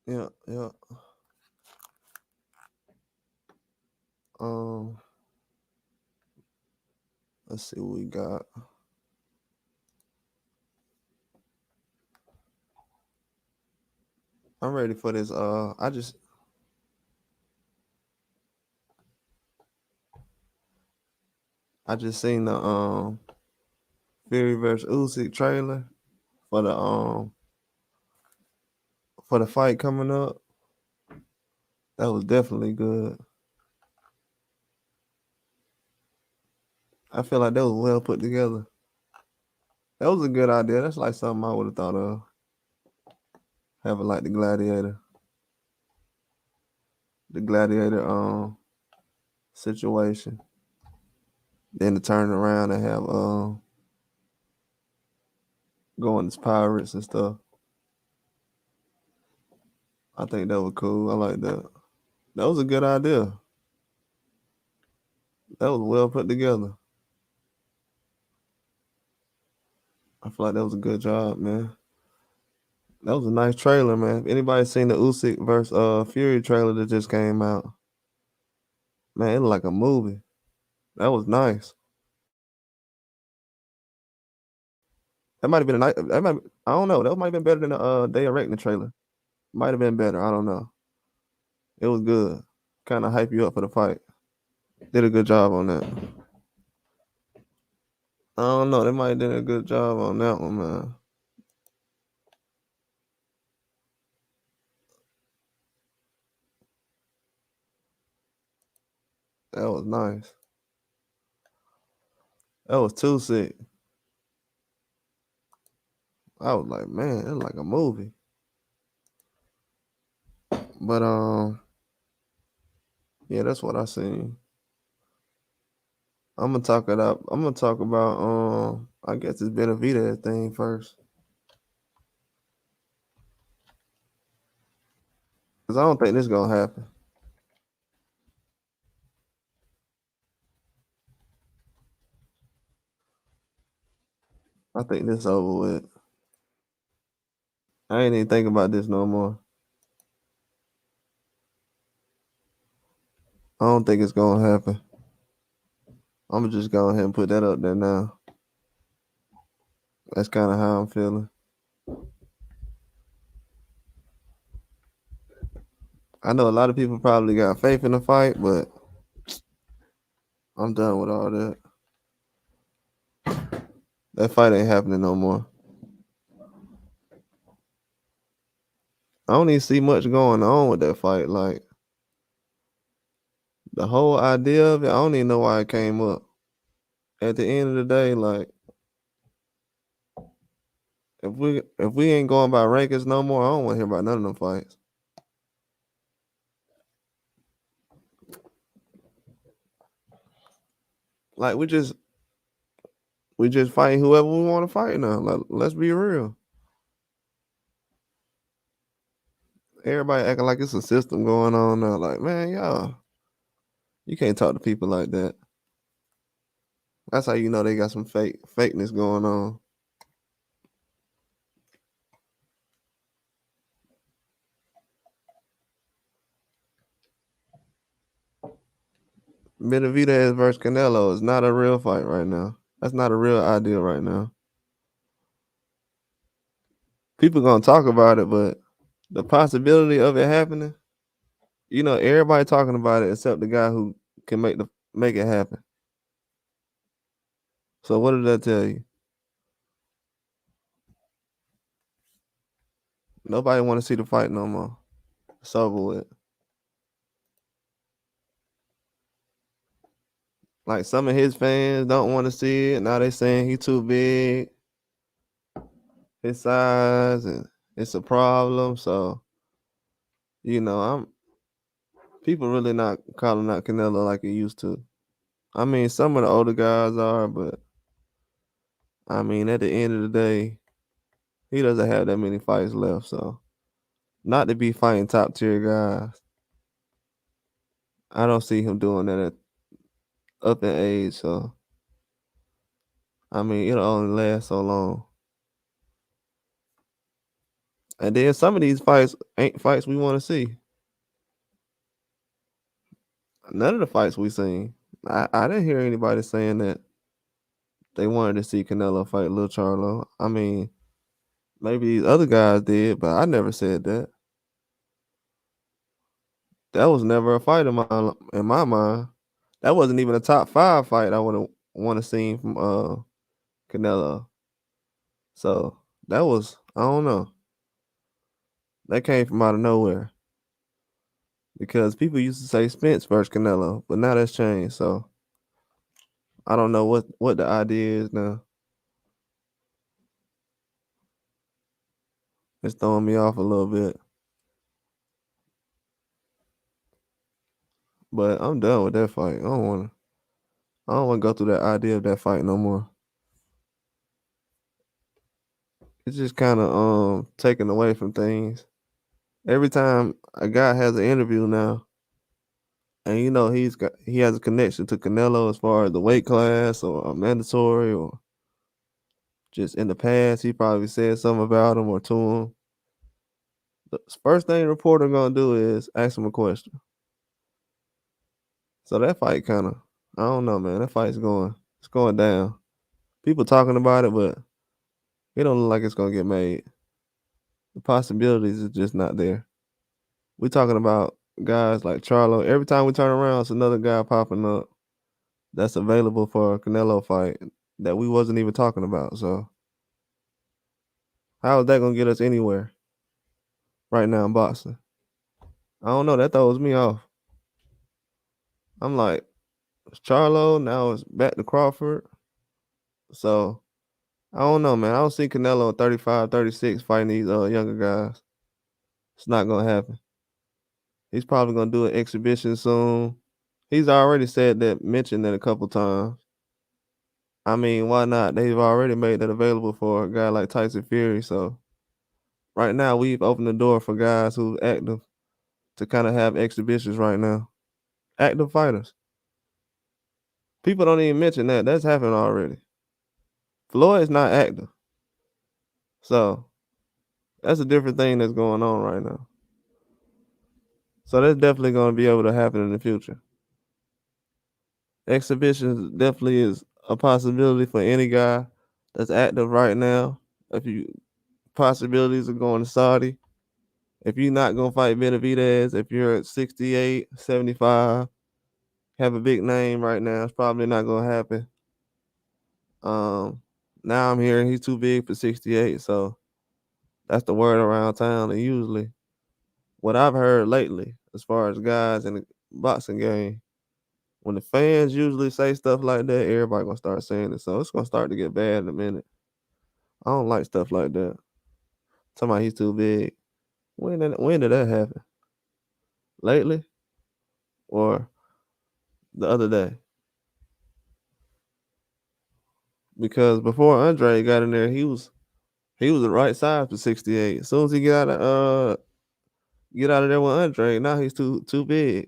Yeah, yeah. Um, let's see what we got. I'm ready for this. I just seen the Fury versus Usyk trailer for the fight coming up. That was definitely good. I feel like that was well put together. That was a good idea. That's like something I would have thought of. Having like the gladiator situation. Then to turn around and have going as pirates and stuff. I think that was cool. I like that. That was a good idea. That was well put together. I feel like that was a good job, man. That was a nice trailer, man. If anybody seen the Usyk versus Fury trailer that just came out, man, it looked like a movie. That was nice. That might have been a nice. I don't know. That might have been better than the Day of Reckoning trailer. Might have been better. I don't know. It was good. Kind of hype you up for the fight. Did a good job on that. I don't know. They might have did a good job on that one, man. That was nice. That was too sick. I was like, man, it's like a movie. But yeah, that's what I seen. I'm gonna talk it up. I'm gonna talk about I guess it's Benavidez thing first. Cause I don't think this gonna happen. I think this over with. I ain't even think about this no more. I don't think it's gonna happen. I'm gonna just go ahead and put that up there now. That's kind of how I'm feeling. I know a lot of people probably got faith in the fight, but I'm done with all that. That fight ain't happening no more. I don't even see much going on with that fight. Like the whole idea of it, I don't even know why it came up. At the end of the day, like if we ain't going by rankings no more, I don't want to hear about none of them fights. Like we just fighting whoever we want to fight now. Like, let's be real. Everybody acting like it's a system going on now. Like, man, y'all, you can't talk to people like that. That's how you know they got some fakeness going on. Benavidez versus Canelo is not a real fight right now. That's not a real idea right now. People gonna talk about it, but the possibility of it happening, everybody talking about it except the guy who can make it happen. So what did that tell you? Nobody want to see the fight no more. It's over with. Like some of his fans don't want to see it. Now they saying he too big, his size, and it's a problem. So I'm people really not calling out Canelo like it used to. I mean, some of the older guys are, but I mean, at the end of the day, he doesn't have that many fights left. So not to be fighting top tier guys, I don't see him doing that at up in age. So I mean, it'll only last so long. And then some of these fights ain't fights we want to see. None of the fights we seen. I didn't hear anybody saying that they wanted to see Canelo fight Lil Charlo. I mean, maybe these other guys did, but I never said that. That was never a fight in my mind. That wasn't even a top 5 fight I would have want to seen from Canelo. So that was, I don't know. That came from out of nowhere. Because people used to say Spence versus Canelo, but now that's changed. So I don't know what the idea is now. It's throwing me off a little bit. But I'm done with that fight. I don't wanna go through that idea of that fight no more. It's just kinda taken away from things. Every time a guy has an interview now, and you know he has a connection to Canelo as far as the weight class or mandatory or just in the past, he probably said something about him or to him. The first thing the reporter gonna do is ask him a question. So that fight kinda, I don't know, man. That fight's it's going down. People talking about it, but it don't look like it's gonna get made. The possibilities is just not there. We talking about guys like Charlo. Every time we turn around, it's another guy popping up that's available for a Canelo fight that we wasn't even talking about. So how is that gonna get us anywhere right now in boxing? I don't know. That throws me off. I'm like, it's Charlo, now it's back to Crawford. So I don't know, man. I don't see Canelo at 35, 36 fighting these younger guys. It's not gonna happen. He's probably gonna do an exhibition soon. He's already said that, mentioned it a couple times. I mean, why not? They've already made that available for a guy like Tyson Fury. So right now, we've opened the door for guys who's active to kind of have exhibitions right now. Active fighters. People don't even mention that. That's happened already. Floyd's not active. So that's a different thing that's going on right now. So that's definitely going to be able to happen in the future. Exhibitions definitely is a possibility for any guy that's active right now. If you possibilities of going to Saudi, if you're not gonna fight Benavidez, if you're at 68, 75, have a big name right now, it's probably not gonna happen. Now I'm hearing he's too big for 68, so that's the word around town. And usually, what I've heard lately, as far as guys in the boxing game, when the fans usually say stuff like that, everybody gonna start saying it. So it's gonna start to get bad in a minute. I don't like stuff like that. Talking about he's too big. When did that happen? Lately or the other day? Because before Andre got in there, he was the right size for 68. As soon as he get out of there with Andre, now he's too big.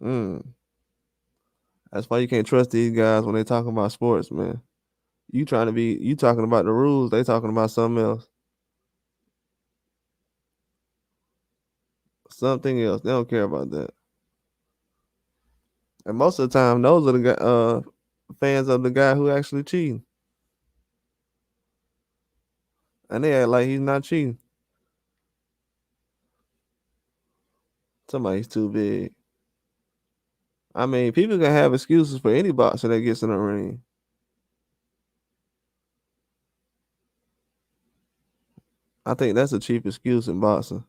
Mm. That's why you can't trust these guys when they talking about sports, man. You talking about the rules, they talking about something else. Something else. They don't care about that. And most of the time, those are the fans of the guy who actually cheating. And they act like he's not cheating. Somebody's too big. I mean, people can have excuses for any boxer that gets in the ring. I think that's a cheap excuse in boxing.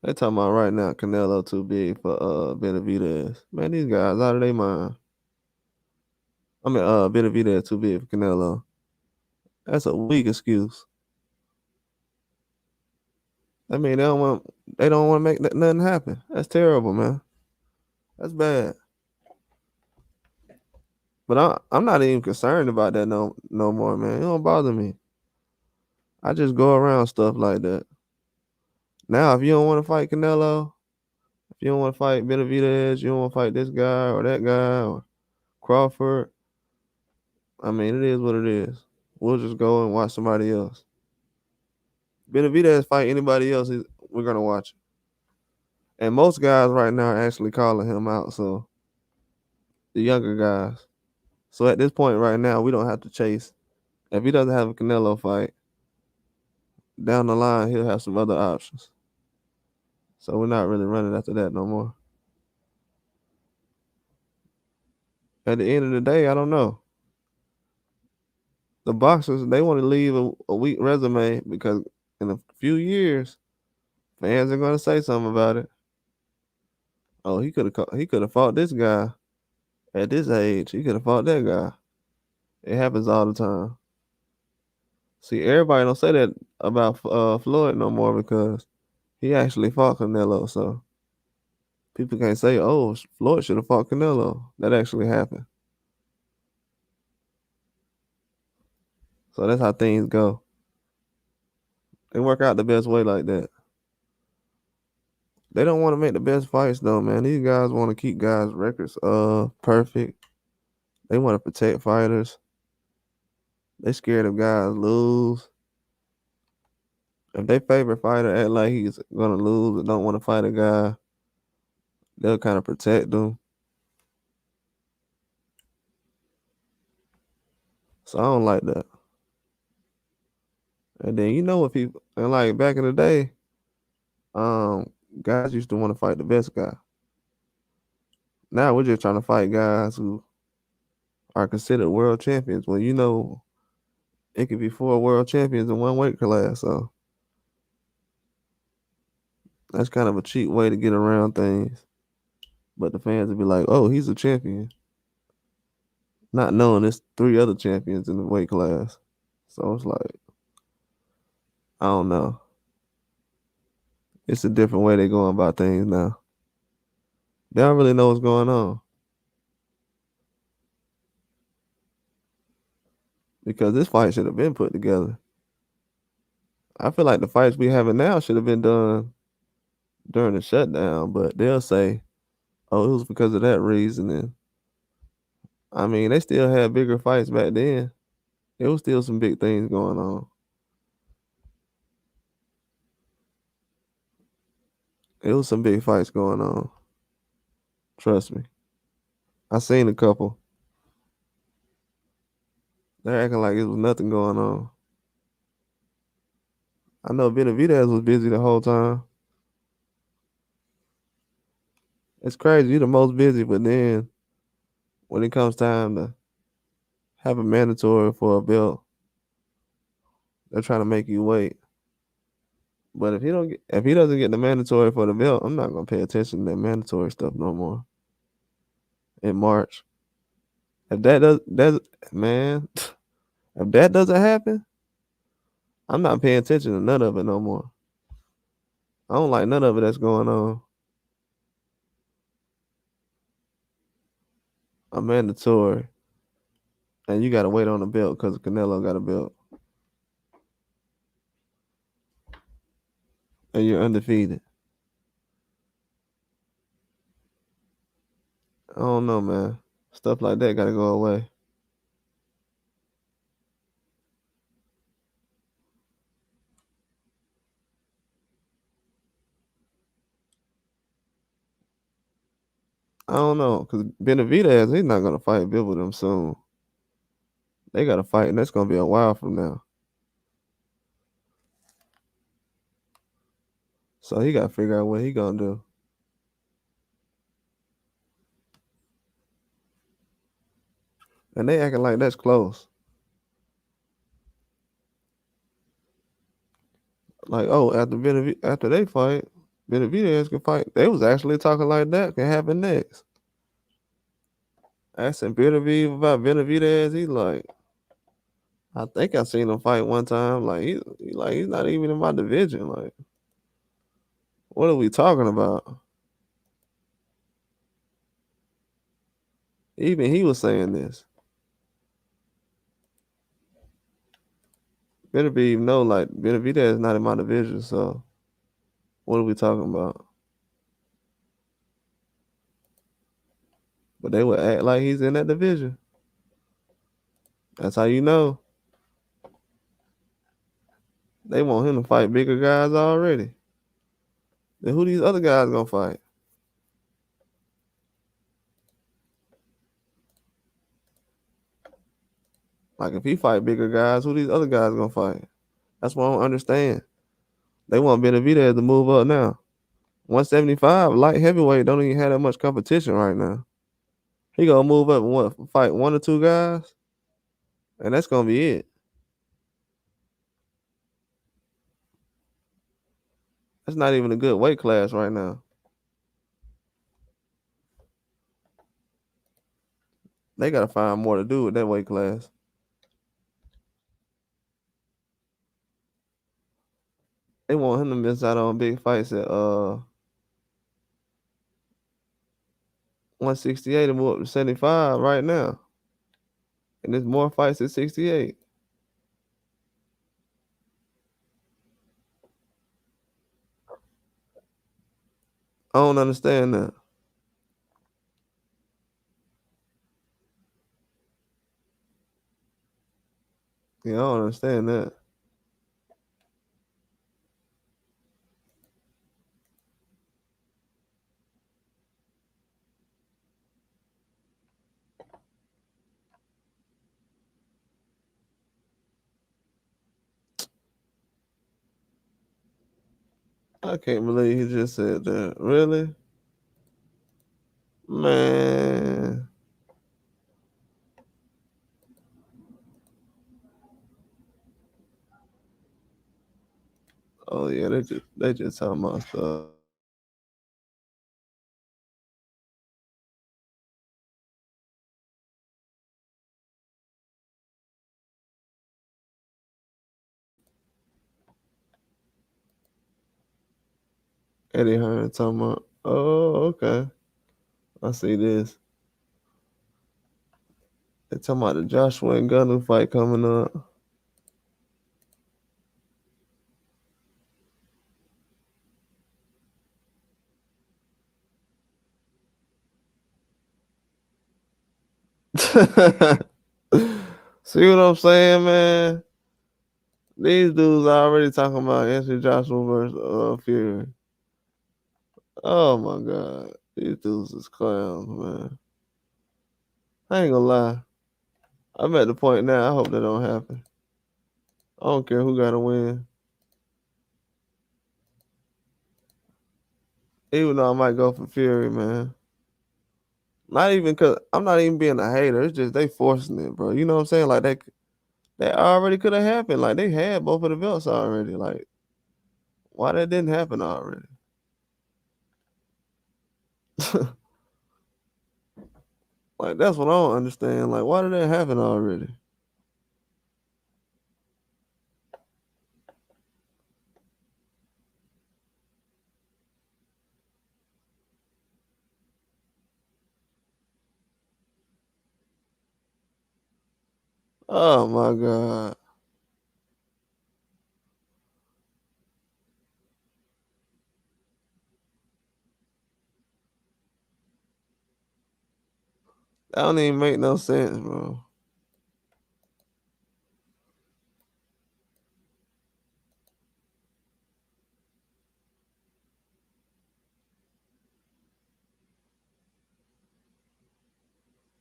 They talking about right now Canelo too big for Benavidez. Man, these guys out of their mind. I mean Benavidez too big for Canelo. That's a weak excuse. I mean they don't want to make nothing happen. That's terrible, man. That's bad. But I'm not even concerned about that no more, man. It don't bother me. I just go around stuff like that. Now, if you don't want to fight Canelo, if you don't want to fight Benavidez, you don't want to fight this guy or that guy or Crawford, I mean, it is what it is. We'll just go and watch somebody else. Benavidez fight anybody else, we're gonna watch it. And most guys right now are actually calling him out. So the younger guys. So at this point right now, we don't have to chase. If he doesn't have a Canelo fight, down the line he'll have some other options. So we're not really running after that no more. At the end of the day, I don't know. The boxers, they want to leave a weak resume because in a few years, fans are gonna say something about it. Oh, he could have fought this guy at this age. He could have fought that guy. It happens all the time. See, everybody don't say that about Floyd no more because he actually fought Canelo. So people can't say, "Oh, Floyd should have fought Canelo." That actually happened. So that's how things go. They work out the best way like that. They don't want to make the best fights though, man. These guys want to keep guys' records perfect. They want to protect fighters. They scared of guys lose. If their favorite fighter act like he's gonna lose and don't want to fight a guy, they'll kind of protect them. So I don't like that. And then if people and like back in the day, guys used to want to fight the best guy. Now we're just trying to fight guys who are considered world champions. Well, it could be 4 world champions in one weight class. So that's kind of a cheap way to get around things. But the fans would be like, "Oh, he's a champion," not knowing there's 3 other champions in the weight class. So it's like, I don't know. It's a different way they're going about things now. They don't really know what's going on. Because this fight should have been put together. I feel like the fights we having now should have been done during the shutdown, but they'll say, "Oh, it was because of that reason." And I mean, they still had bigger fights back then. There was still some big things going on. It was some big fights going on. Trust me. I seen a couple. They're acting like it was nothing going on. I know Benavidez was busy the whole time. It's crazy. You're the most busy, but then when it comes time to have a mandatory for a belt, they're trying to make you wait. But if he doesn't get the mandatory for the belt, I'm not gonna pay attention to that mandatory stuff no more. In March, if man, if that doesn't happen, I'm not paying attention to none of it no more. I don't like none of it that's going on. A mandatory, and you gotta wait on the belt because Canelo got a belt, and you're undefeated. I don't know, man. Stuff like that gotta go away. I don't know, because Benavidez, he's not gonna fight Bill with him soon. They gotta fight, and that's gonna be a while from now. So he gotta figure out what he gonna do. And they acting like that's close. Like, oh, after they fight, Benavidez can fight. They was actually talking like that can happen next. Asking Benavidez about Benavidez, he like, I think I seen him fight one time. Like he's not even in my division. Like, what are we talking about? Even he was saying this. Benavidez know like Benavidez is not in my division. So what are we talking about? But they would act like he's in that division. That's how you know. They want him to fight bigger guys already. Then who these other guys gonna fight? Like if he fight bigger guys, who these other guys gonna fight? That's what I don't understand. They want Benavidez to move up now. 175 light heavyweight don't even have that much competition right now. He gonna move up and what, fight one or two guys, and that's gonna be it. That's not even a good weight class right now. They gotta find more to do with that weight class. They want him to miss out on big fights at 168 and move up to 75 right now. And there's more fights at 68. I don't understand that. Yeah, I don't understand that. I can't believe he just said that. Really? Man. Oh yeah, they just talking about stuff. Eddie Hearn talking about, oh, okay. I see this. They talking about the Joshua and Gunner fight coming up. See what I'm saying, man? These dudes already talking about Anthony Joshua versus Fury. Oh my god. These dudes is clowns, man. I ain't gonna lie. I'm at the point now, I hope that don't happen. I don't care who gotta win. Even though I might go for Fury, man. Not even cause I'm not even being a hater. It's just they forcing it, bro. You know what I'm saying? Like that already could have happened. Like they had both of the belts already. Like why that didn't happen already? Like that's what I don't understand. Like why did that happen already? Oh my god. That don't even make no sense, bro.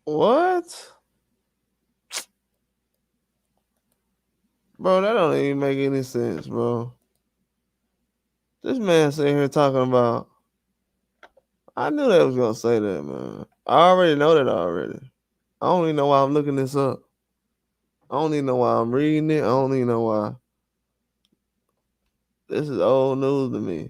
What? Bro, that don't even make any sense, bro. This man sitting here talking about, I knew they was gonna say that, man. I already know that already. I don't even know why I'm looking this up. I don't even know why I'm reading it. I don't even know why. This is old news to me.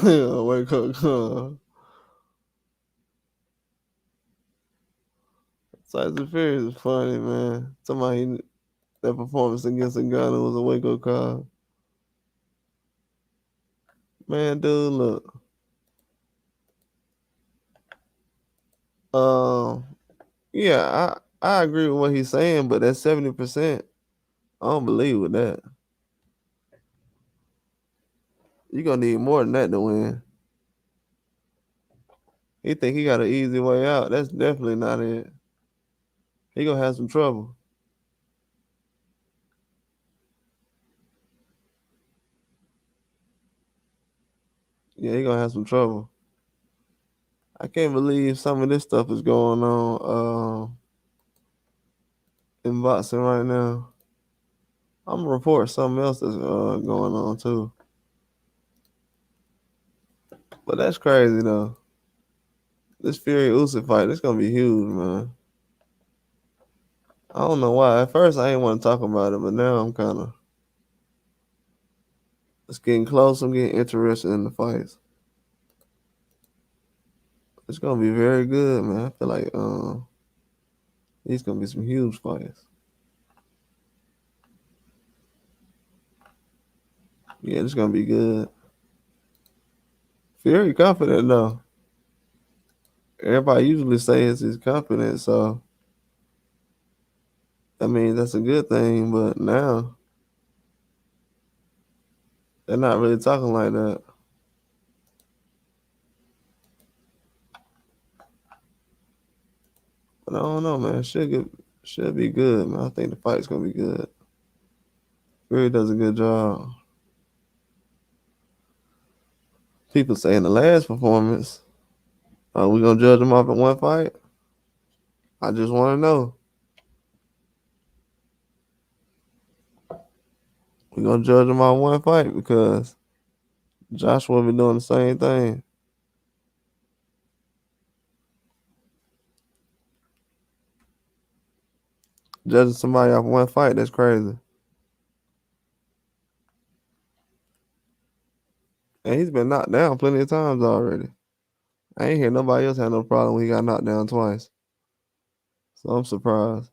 Wake up, call. Tyson Fury is funny, man. Somebody that performance against a gun was a wake up call. Man, dude, look. Yeah, I agree with what he's saying, but that 70%, I don't believe with that. You're gonna need more than that to win. He think he got an easy way out. That's definitely not it. He gonna have some trouble. Yeah, he gonna have some trouble. I can't believe some of this stuff is going on in boxing right now. I'm gonna report something else that's going on too. But that's crazy though. This Fury Usyk fight, this gonna be huge, man. I don't know why. At first, I didn't want to talk about it, but now I'm kind of. It's getting close. I'm getting interested in the fights. It's gonna be very good, man. I feel like these gonna be some huge fights. Yeah, it's gonna be good. Fury confident though. Everybody usually says he's confident, so I mean that's a good thing. But now they're not really talking like that. But I don't know, man. Should be good, man. I think the fight's gonna be good. Fury does a good job. People say in the last performance, we gonna judge him off in one fight. I just want to know. We gonna judge him on one fight because Joshua be doing the same thing. Judging somebody off one fight, that's crazy. And he's been knocked down plenty of times already. I ain't hear nobody else had no problem when he got knocked down twice. So I'm surprised.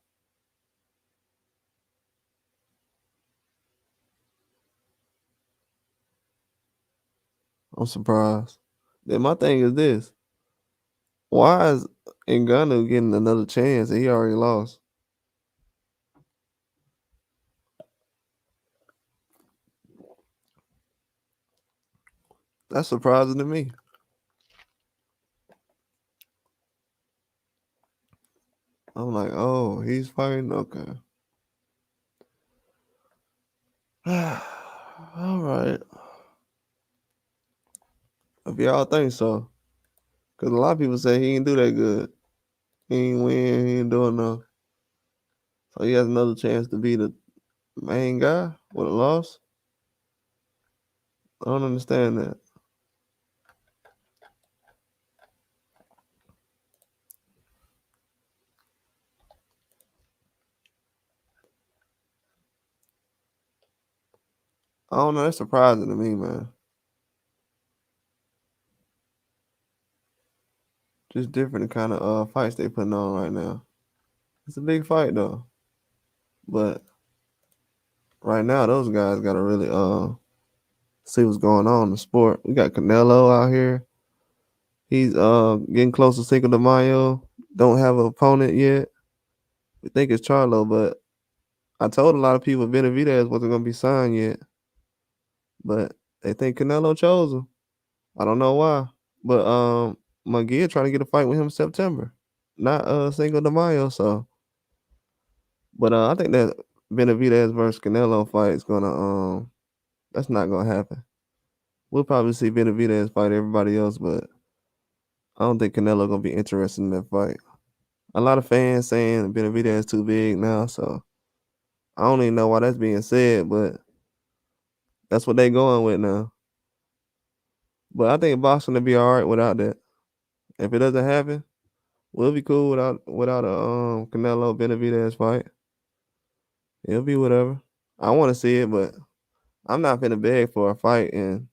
I'm surprised. Then my thing is this. Why is Ngannou getting another chance and he already lost? That's surprising to me. I'm like, oh, he's fighting? Okay. All right. If y'all think so. Because a lot of people say he ain't do that good. He ain't win. He ain't do enough. So he has another chance to be the main guy with a loss. I don't understand that. I don't know. That's surprising to me, man. Just different kind of fights they putting on right now. It's a big fight though, but right now those guys gotta really see what's going on in the sport. We got Canelo out here. He's getting close to Cinco de Mayo. Don't have an opponent yet. We think it's Charlo, but I told a lot of people Benavidez wasn't gonna be signed yet, but they think Canelo chose him. I don't know why, but McGee trying to get a fight with him in September, not Cinco de Mayo. So, but I think that Benavidez versus Canelo fight is gonna that's not gonna happen. We'll probably see Benavidez fight everybody else, but I don't think Canelo gonna be interested in that fight. A lot of fans saying Benavidez too big now, so I don't even know why that's being said, but that's what they going with now. But I think boxing will be all right without that. If it doesn't happen, we'll be cool without a Canelo Benavidez fight. It'll be whatever. I want to see it, but I'm not finna beg for a fight. And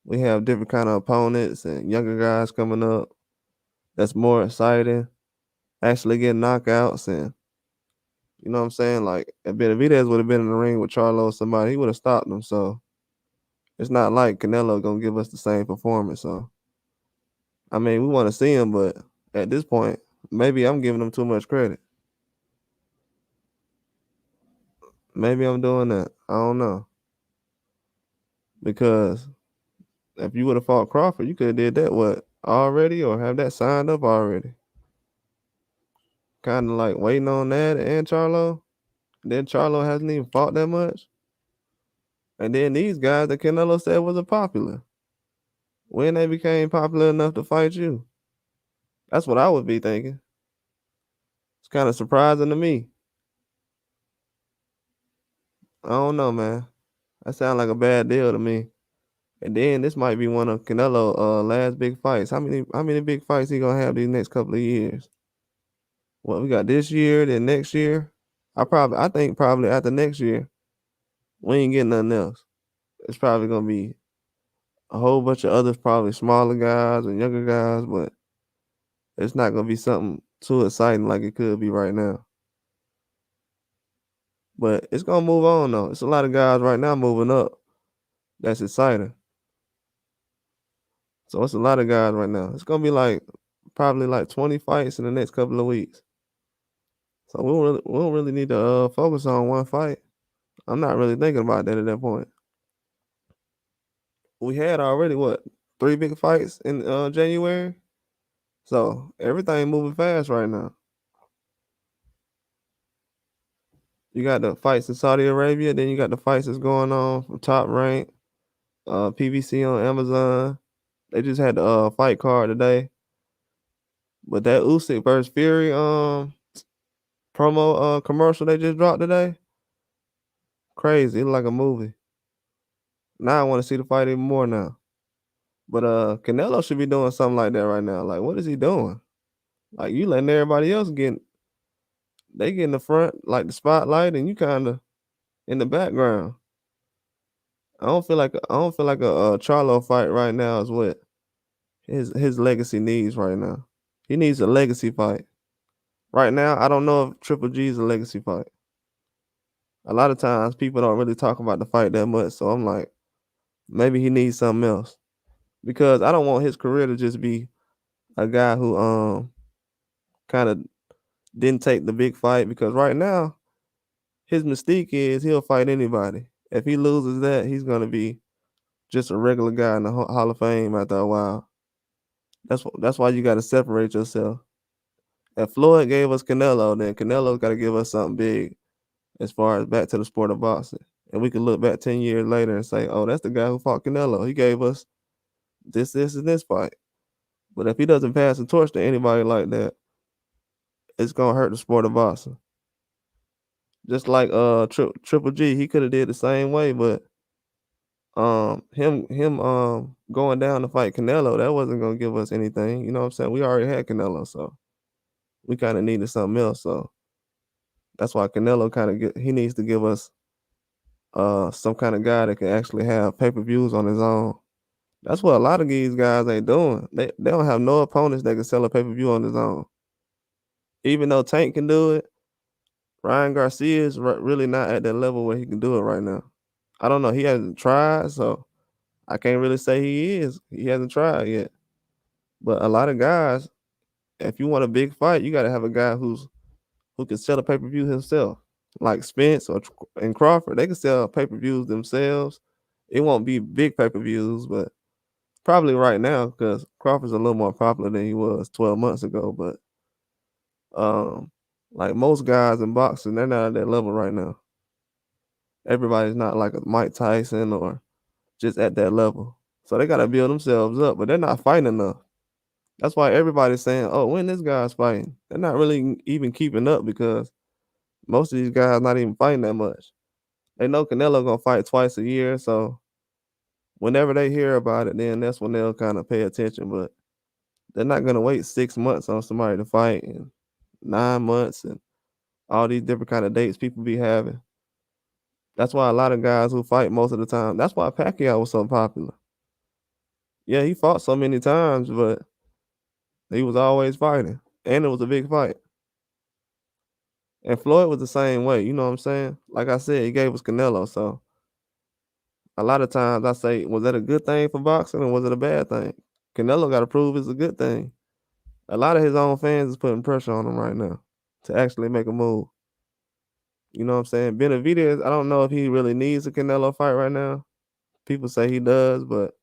we have different kind of opponents and younger guys coming up. That's more exciting. Actually getting knockouts and you know what I'm saying. Like if Benavidez would have been in the ring with Charlo or somebody, he would have stopped him. So it's not like Canelo gonna give us the same performance. So I mean, we want to see him, but at this point, maybe I'm giving him too much credit. Maybe I'm doing that. I don't know. Because if you would have fought Crawford, you could have did that already, or have that signed up already. Kind of like waiting on that and Charlo. Then Charlo hasn't even fought that much. And then these guys that Canelo said wasn't popular, when they became popular enough to fight you? That's what I would be thinking. It's kind of surprising to me. I don't know, man. That sounds like a bad deal to me. And then this might be one of Canelo last big fights. How many big fights he gonna have these next couple of years? Well, we got this year, then next year. I think probably after next year, we ain't getting nothing else. It's probably gonna be a whole bunch of others, probably smaller guys and younger guys, but it's not gonna be something too exciting like it could be right now. But it's gonna move on though. It's a lot of guys right now moving up. That's exciting. So it's a lot of guys right now. It's gonna be probably 20 fights in the next couple of weeks. So we don't really need to focus on one fight. I'm not really thinking about that at that point. We had already 3 big fights in January. So everything moving fast right now. You got the fights in Saudi Arabia, then you got the fights that's going on from Top Rank, PVC on Amazon. They just had the fight card today. But that Usyk versus Fury promo commercial they just dropped today, crazy. It look like a movie. Now I want to see the fight even more now. But Canelo should be doing something like that right now. Like, what is he doing? Like, you letting everybody else get in the front, like the spotlight, and you kind of in the background. I don't feel like a Charlo fight right now is what his legacy needs right now. He needs a legacy fight. Right now, I don't know if Triple G is a legacy fight. A lot of times people don't really talk about the fight that much, so I'm like, maybe he needs something else. Because I don't want his career to just be a guy who kind of didn't take the big fight, because right now his mystique is he'll fight anybody. If he loses that, he's gonna be just a regular guy in the Hall of Fame after a while. That's why you got to separate yourself. If Floyd gave us Canelo, then Canelo's got to give us something big as far as back to the sport of boxing. And we can look back 10 years later and say, oh, that's the guy who fought Canelo. He gave us this, and this fight. But if he doesn't pass the torch to anybody like that, it's going to hurt the sport of boxing. Just like Triple G, he could have did the same way, but him going down to fight Canelo, that wasn't gonna give us anything. You know what I'm saying? We already had Canelo, so we kind of needed something else. So that's why Canelo he needs to give us some kind of guy that can actually have pay-per-views on his own. That's what a lot of these guys ain't doing. They don't have no opponents that can sell a pay-per-view on his own. Even though Tank can do it, Ryan Garcia is really not at that level where he can do it right now. I don't know. He hasn't tried, so I can't really say he is. He hasn't tried yet. But a lot of guys, if you want a big fight, you got to have a guy who can sell a pay-per-view himself. Like Spence and Crawford, they can sell pay-per-views themselves. It won't be big pay-per-views, but probably right now, because Crawford's a little more popular than he was 12 months ago. But like most guys in boxing, they're not at that level right now. Everybody's not like a Mike Tyson or just at that level. So they got to build themselves up, but they're not fighting enough. That's why everybody's saying, oh, when this guy's fighting? They're not really even keeping up, because most of these guys not even fighting that much. They know Canelo gonna fight twice a year, so whenever they hear about it, then that's when they'll kind of pay attention. But they're not gonna wait 6 months on somebody to fight, and 9 months, and all these different kind of dates people be having. That's why a lot of guys who fight most of the time. That's why Pacquiao was so popular. Yeah, he fought so many times, but he was always fighting, and it was a big fight. And Floyd was the same way, you know what I'm saying? Like I said, he gave us Canelo, so a lot of times I say, was that a good thing for boxing or was it a bad thing? Canelo got to prove it's a good thing. A lot of his own fans is putting pressure on him right now to actually make a move. You know what I'm saying? Benavidez, I don't know if he really needs a Canelo fight right now. People say he does, but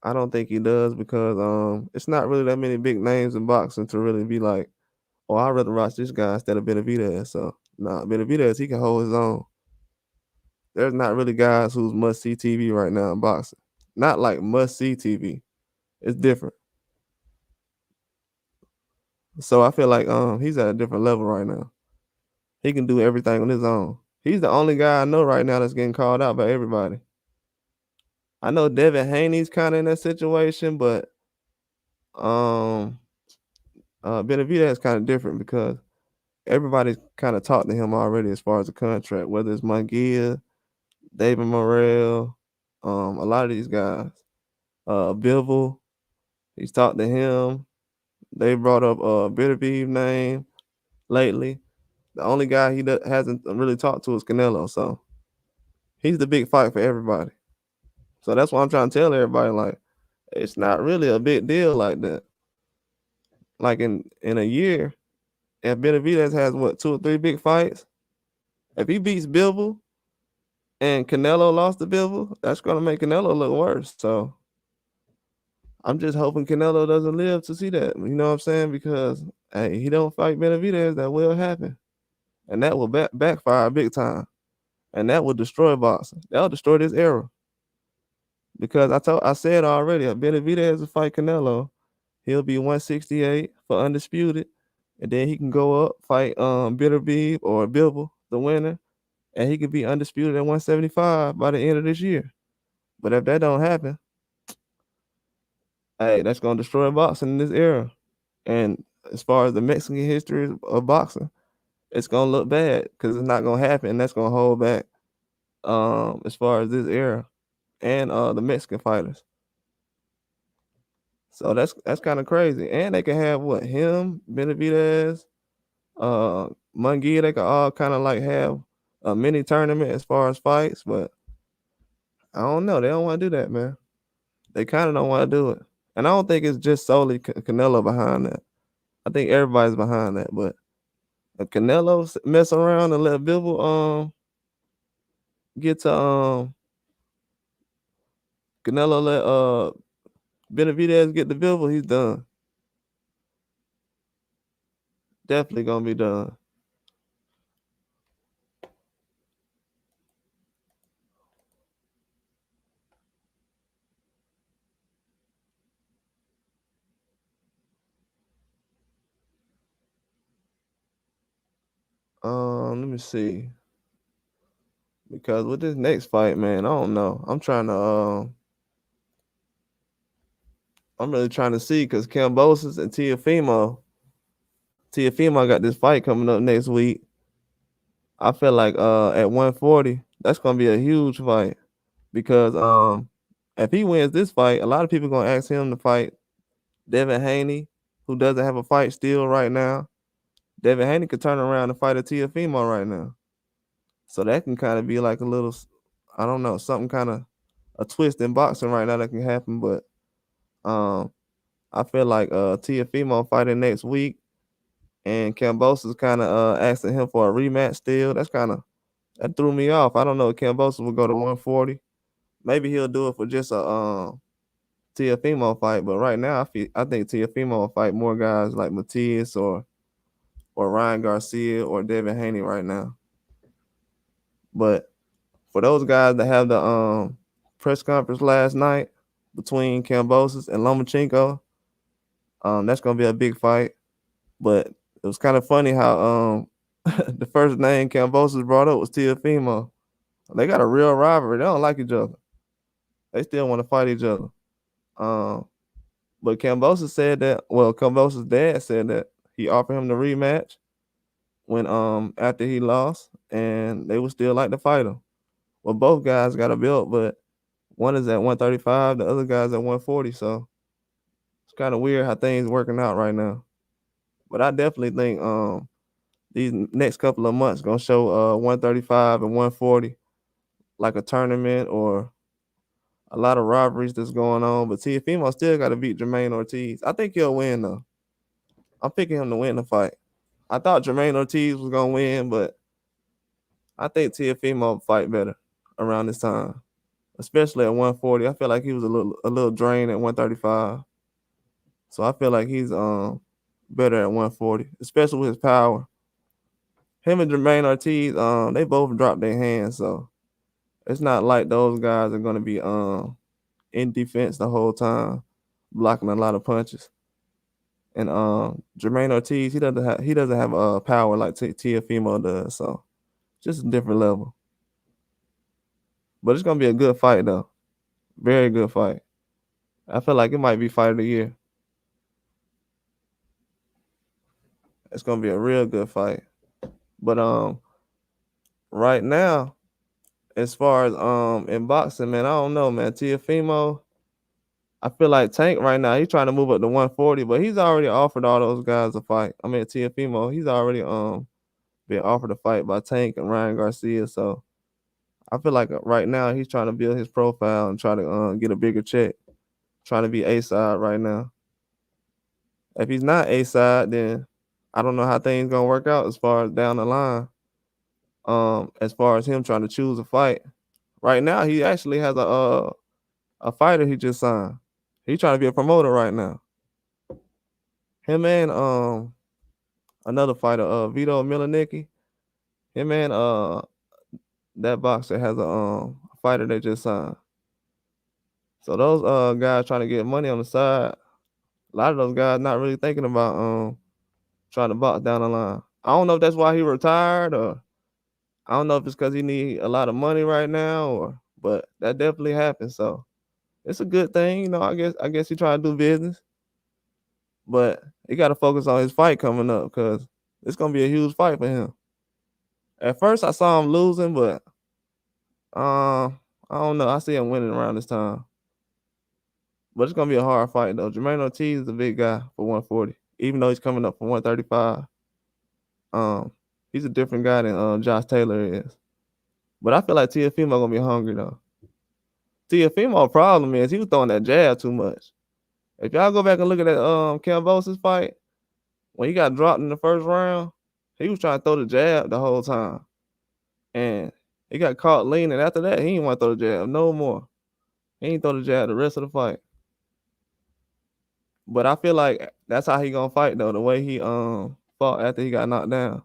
I don't think he does because it's not really that many big names in boxing to really be like, oh, I'd rather watch this guy instead of Benavidez. So nah, Benavidez, he can hold his own. There's not really guys who's must see TV right now in boxing. Not like must see TV. It's different. So I feel like he's at a different level right now. He can do everything on his own. He's the only guy I know right now that's getting called out by everybody. I know Devin Haney's kind of in that situation, but um Benavidez is kind of different because everybody's kind of talked to him already as far as the contract, whether it's Munguia, David Morrell, a lot of these guys. Bivol, he's talked to him. They brought up Benavidez name lately. The only guy he hasn't really talked to is Canelo, so he's the big fight for everybody. So that's why I'm trying to tell everybody, like, it's not really a big deal like that. Like in a year, if Benavidez has what 2 or 3 big fights, if he beats Bivol and Canelo lost to Bivol, that's gonna make Canelo look worse. So I'm just hoping Canelo doesn't live to see that. You know what I'm saying? Because hey, he don't fight Benavidez, that will happen, and that will backfire big time, and that will destroy boxing. That'll destroy this era. Because I said already, if Benavidez will fight Canelo, he'll be 168 for undisputed, and then he can go up fight Beterbiev or Bivol, the winner, and he could be undisputed at 175 by the end of this year. But if that don't happen, hey, that's gonna destroy boxing in this era. And as far as the Mexican history of boxing, it's gonna look bad because it's not gonna happen, and that's gonna hold back as far as this era and the Mexican fighters. So that's kind of crazy. And they can have what him, Benavidez, Munguia, they could all kind of like have a mini tournament as far as fights, but I don't know. They don't want to do that, man. They kind of don't want to do it. And I don't think it's just solely Canelo behind that. I think everybody's behind that. But if Canelo mess around and let Bivol get to Canelo let Benavidez get the Bivol, he's done. Definitely gonna be done. Let me see. Because with this next fight, man, I don't know. I'm really trying to see because Kambosos and Teofimo got this fight coming up next week. I feel like at 140, that's gonna be a huge fight because if he wins this fight, a lot of people gonna ask him to fight Devin Haney, who doesn't have a fight still right now. Devin Haney could turn around and fight a Teofimo right now. So that can kind of be like a little, I don't know, something kind of a twist in boxing right now that can happen. But I feel like Teofimo fighting next week, and Kambosos kind of asking him for a rematch still. That threw me off. I don't know if Kambosos will go to 140. Maybe he'll do it for just a Teofimo fight. But right now, I think Teofimo will fight more guys like Matias or Ryan Garcia or Devin Haney right now. But for those guys that have the press conference last night between Kambosos and Lomachenko, that's gonna be a big fight. But it was kind of funny how the first name Kambosos brought up was Teofimo. They got a real rivalry. They don't like each other. They still want to fight each other. But Kambosos said that. Well, Kambosos' dad said that he offered him the rematch when after he lost, and they would still like to fight him. Well, both guys got a belt, but one is at 135, the other guy's at 140. So it's kind of weird how things working out right now. But I definitely think these next couple of months gonna show 135 and 140 like a tournament or a lot of rivalries that's going on. But Teofimo still got to beat Jermaine Ortiz. I think he'll win though. I'm picking him to win the fight. I thought Jermaine Ortiz was gonna win, but I think Teofimo will fight better around this time, especially at 140. I feel like he was a little drained at 135, so I feel like he's better at 140, especially with his power. Him and Jermaine Ortiz, they both dropped their hands, so it's not like those guys are gonna be in defense the whole time, blocking a lot of punches. And Jermaine Ortiz, he doesn't have power like Teofimo does, so just a different level. But it's gonna be a good fight though, very good fight. I feel like it might be fight of the year. It's gonna be a real good fight. But right now, as far as in boxing, man, I don't know, man. Teofimo, I feel like Tank right now, he's trying to move up to 140, but he's already offered all those guys a fight. I mean, Teofimo, he's already been offered a fight by Tank and Ryan Garcia. So I feel like right now he's trying to build his profile and try to get a bigger check, trying to be A side right now. If he's not A side, then I don't know how things gonna work out as far as down the line. As far as him trying to choose a fight, right now he actually has a fighter he just signed. He's trying to be a promoter right now. Him and another fighter, Vito Milanicki. Him and that boxer has a fighter they just signed. So those guys trying to get money on the side. A lot of those guys not really thinking about trying to box down the line. I don't know if that's why he retired, or I don't know if it's because he need a lot of money right now, but that definitely happened. So it's a good thing, you know. I guess he trying to do business, but he got to focus on his fight coming up because it's gonna be a huge fight for him. At first, I saw him losing, but I don't know. I see him winning around this time. But it's gonna be a hard fight though. Jermaine Ortiz is a big guy for 140, even though he's coming up for 135. He's a different guy than Josh Taylor is. But I feel like Teofimo gonna be hungry though. Teofimo problem is he was throwing that jab too much. If y'all go back and look at that Kambosos fight, when he got dropped in the first round, he was trying to throw the jab the whole time. And he got caught leaning. After that, he didn't want to throw the jab no more. He didn't throw the jab the rest of the fight. But I feel like that's how he gonna fight though, the way he fought after he got knocked down.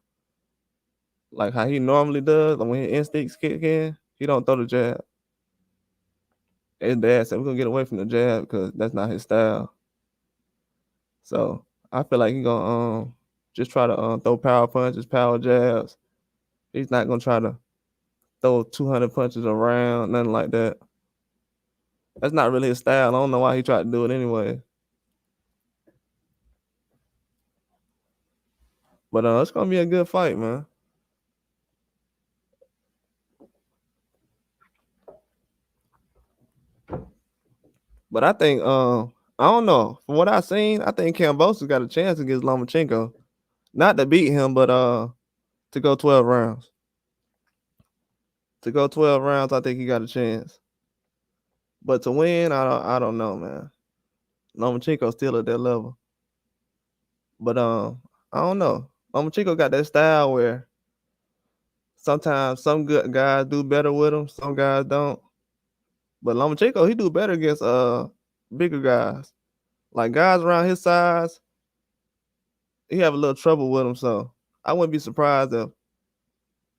Like how he normally does, like when his instincts kick in, he don't throw the jab. His dad said we're gonna get away from the jab because that's not his style. So I feel like he gonna just try to throw power punches, power jabs. He's not gonna try to throw 200 punches around, nothing like that. That's not really his style. I don't know why he tried to do it anyway. But it's gonna be a good fight, man. But I think I don't know. From what I seen, I think Kambosos got a chance against Lomachenko. Not to beat him, but to go 12 rounds. To go 12 rounds, I think he got a chance. But to win, I don't know, man. Lomachenko's still at that level. But I don't know. Lomachenko got that style where sometimes some good guys do better with him, some guys don't. But Lomachenko, he do better against bigger guys. Like guys around his size, he have a little trouble with him. So I wouldn't be surprised if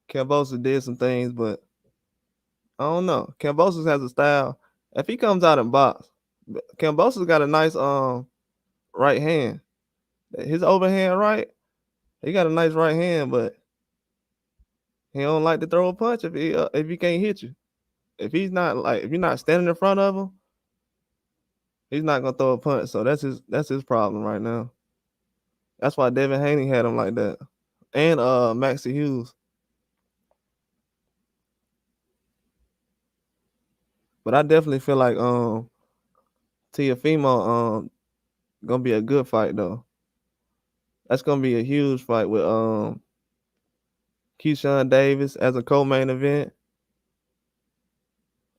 Kambosos did some things, but I don't know. Kambosos has a style. If he comes out and box, Kambosos got a nice right hand. His overhand right, he got a nice right hand, but he don't like to throw a punch if he can't hit you. If you're not standing in front of him, he's not gonna throw a punch. So that's his problem right now. That's why Devin Haney had him like that, and Maxie Hughes. But I definitely feel like Teofimo gonna be a good fight though. That's gonna be a huge fight with Keyshawn Davis as a co-main event.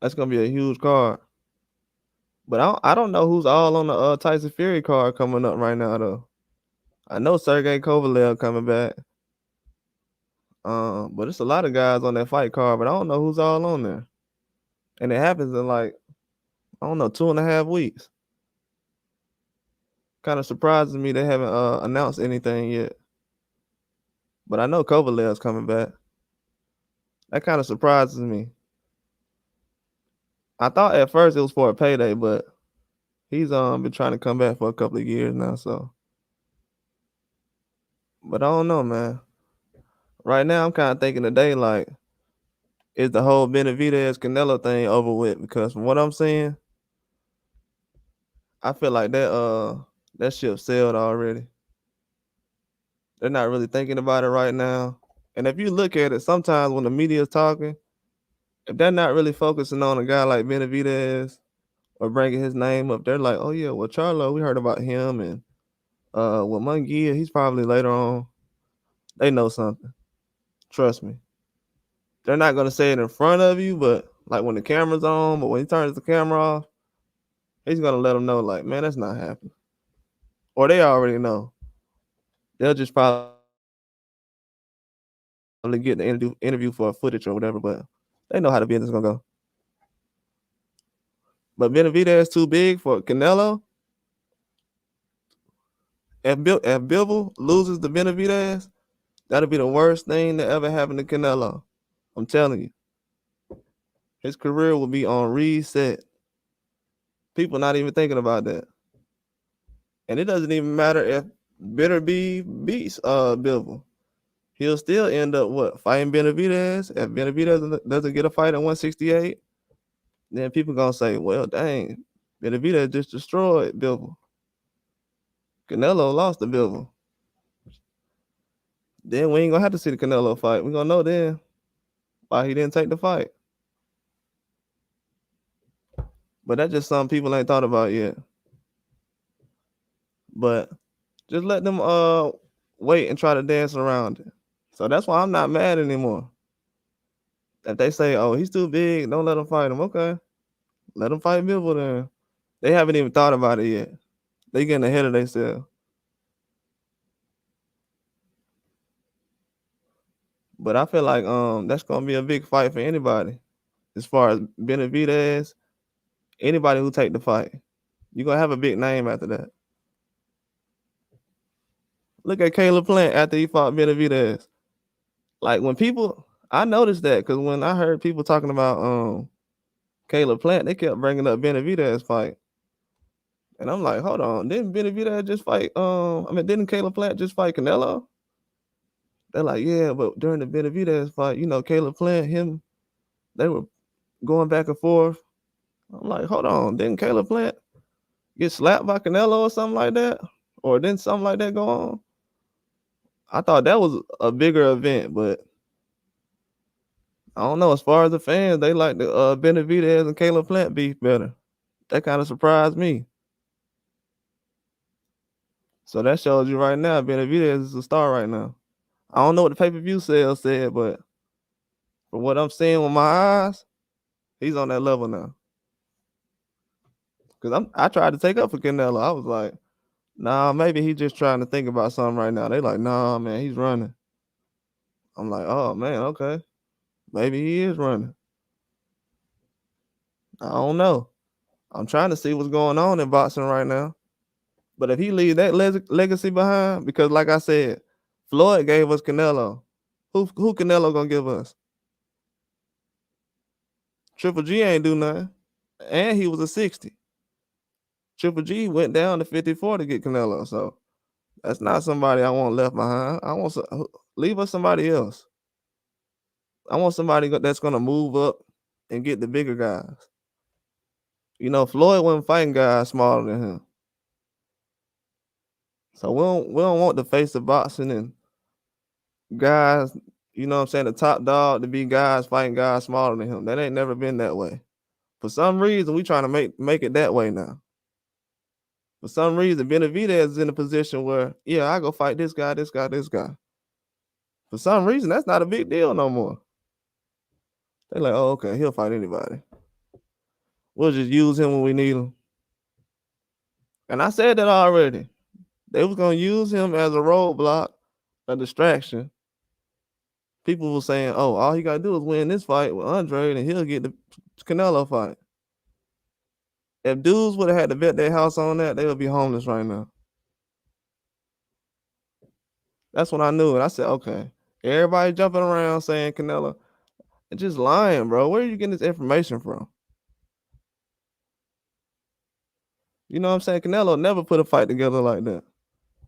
That's gonna be a huge card. But I don't know who's all on the Tyson Fury card coming up right now though. I know Sergey Kovalev coming back. But it's a lot of guys on that fight card, but I don't know who's all on there. And it happens in like, I don't know, 2.5 weeks. Kind of surprises me they haven't announced anything yet. But I know Kovalev's coming back. That kind of surprises me. I thought at first it was for a payday, but he's been trying to come back for a couple of years now, so. But I don't know, man. Right now I'm kind of thinking today, like, is the whole Benavidez Canelo thing over with? Because from what I'm seeing, I feel like that ship sailed already. They're not really thinking about it right now. And if you look at it, sometimes when the media is talking, if they're not really focusing on a guy like Benavidez or bringing his name up, they're like, oh yeah, well Charlo, we heard about him, and with Munguia, he's probably later on. They know something. Trust me. They're not gonna say it in front of you, but like when the camera's on, but when he turns the camera off, he's gonna let them know, like, man, that's not happening. Or they already know. They'll just probably get the interview for footage or whatever, but they know how the business is gonna go. But Benavidez too big for Canelo. If Bivol loses to Benavidez, that'll be the worst thing that ever happened to Canelo. I'm telling you. His career will be on reset. People not even thinking about that. And it doesn't even matter if Beterbiev beats Bivol. He'll still end up fighting Benavidez. If Benavidez doesn't get a fight at 168, then people gonna say, well, dang, Benavidez just destroyed Bivol. Canelo lost to Bivol. Then we ain't gonna have to see the Canelo fight. We're gonna know then why he didn't take the fight. But that's just something people ain't thought about yet. But just let them wait and try to dance around it. So that's why I'm not mad anymore. If they say, oh, he's too big, don't let him fight him. Okay. Let him fight Bivol then. They haven't even thought about it yet. They getting ahead of themselves. But I feel like that's gonna be a big fight for anybody. As far as Benavidez, anybody who take the fight, you're gonna have a big name after that. Look at Caleb Plant after he fought Benavidez. Like when people, I noticed that because when I heard people talking about Caleb Plant, they kept bringing up Benavidez fight, and I'm like, hold on, didn't Benavidez just fight? Didn't Caleb Plant just fight Canelo? They're like, yeah, but during the Benavidez fight, Caleb Plant, they were going back and forth. I'm like, hold on, didn't Caleb Plant get slapped by Canelo or something like that? Or didn't something like that go on? I thought that was a bigger event, but I don't know. As far as the fans, they like the Benavidez and Caleb Plant beef better. That kind of surprised me. So that shows you right now, Benavidez is a star right now. I don't know what the pay-per-view sales said, but from what I'm seeing with my eyes, he's on that level now. Because I tried to take up for Canelo. I was like, nah, maybe he's just trying to think about something right now. They like, nah, man, he's running. I'm like, oh, man, okay. Maybe he is running. I don't know. I'm trying to see what's going on in boxing right now. But if he leaves that legacy behind, because like I said, Floyd gave us Canelo. Who Canelo gonna give us? Triple G ain't do nothing. And he was a 60. Triple G went down to 54 to get Canelo. So that's not somebody I want left behind. I want leave us somebody else. I want somebody that's gonna move up and get the bigger guys. Floyd wasn't fighting guys smaller than him. So we don't want the face of boxing and guys, the top dog to be guys fighting guys smaller than him. That ain't never been that way. For some reason, we trying to make it that way now. For some reason, Benavidez is in a position where, yeah, I go fight this guy, this guy, this guy. For some reason, that's not a big deal no more. They're like, oh, okay, he'll fight anybody. We'll just use him when we need him. And I said that already. They was gonna use him as a roadblock, a distraction. People were saying, "Oh, all he gotta do is win this fight with Andre, and he'll get the Canelo fight." If dudes would have had to bet their house on that, they would be homeless right now. That's when I knew it. I said, "Okay." Everybody jumping around saying Canelo, and just lying, bro. Where are you getting this information from? You know what I'm saying? Canelo never put a fight together like that.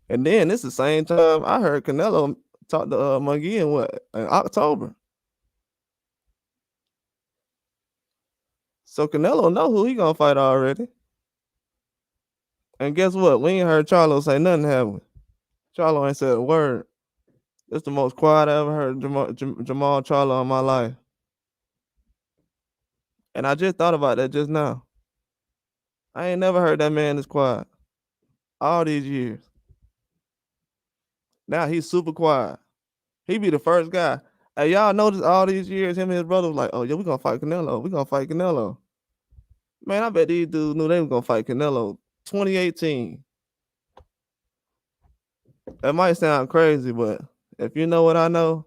And then this the same time I heard Canelo talk to McGee in October. So Canelo know who he gonna fight already. And guess what? We ain't heard Charlo say nothing, have we? Charlo ain't said a word. It's the most quiet I ever heard Jamal Charlo in my life. And I just thought about that just now. I ain't never heard that man this quiet all these years. Now he's super quiet. He be the first guy. Hey, y'all notice all these years, him and his brother was like, "Oh yeah, we gonna fight Canelo. We gonna fight Canelo." Man, I bet these dudes knew they was gonna fight Canelo 2018. That might sound crazy, but if you know what I know,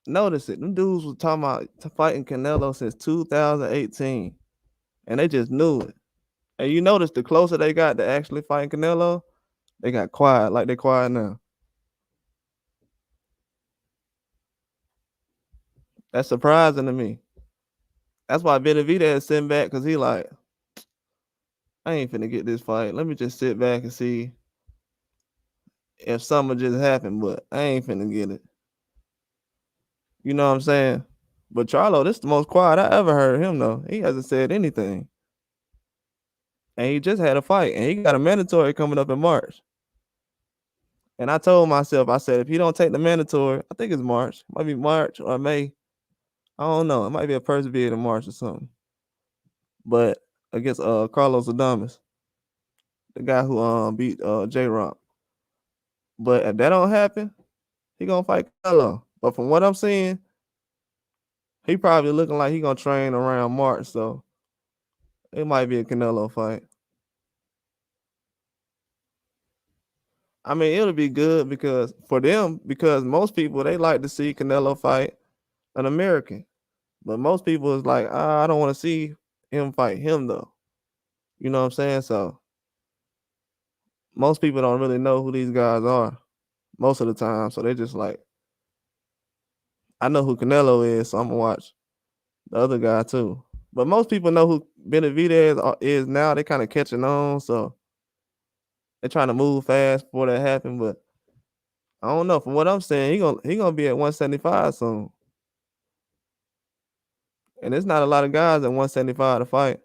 notice it. Them dudes was talking about fighting Canelo since 2018, and they just knew it. And you notice the closer they got to actually fighting Canelo, they got quiet, like they quiet now. That's surprising to me. That's why Benavidez is sitting back, because he like, I ain't finna get this fight. Let me just sit back and see if something just happened, but I ain't finna get it. You know what I'm saying? But Charlo, this is the most quiet I ever heard him though. He hasn't said anything. And he just had a fight, and he got a mandatory coming up in March. And I told myself, I said, if he don't take the mandatory, I think it's March. Might be March or May. I don't know. It might be a first bid in March or something. But against Carlos Adames, the guy who beat J-Rock. But if that don't happen, he gonna fight Canelo. But from what I'm seeing, he probably looking like he gonna train around March, so it might be a Canelo fight. I mean, it'll be good because most people, they like to see Canelo fight an American. But most people is like, I don't want to see him fight him though. You know what I'm saying? So most people don't really know who these guys are most of the time. So they just like, I know who Canelo is, so I'm gonna watch the other guy too. But most people know who Benavidez is now. They kind of catching on, so they're trying to move fast before that happen. But I don't know. From what I'm saying, he gonna be at 175 soon. And there's not a lot of guys at 175 to fight.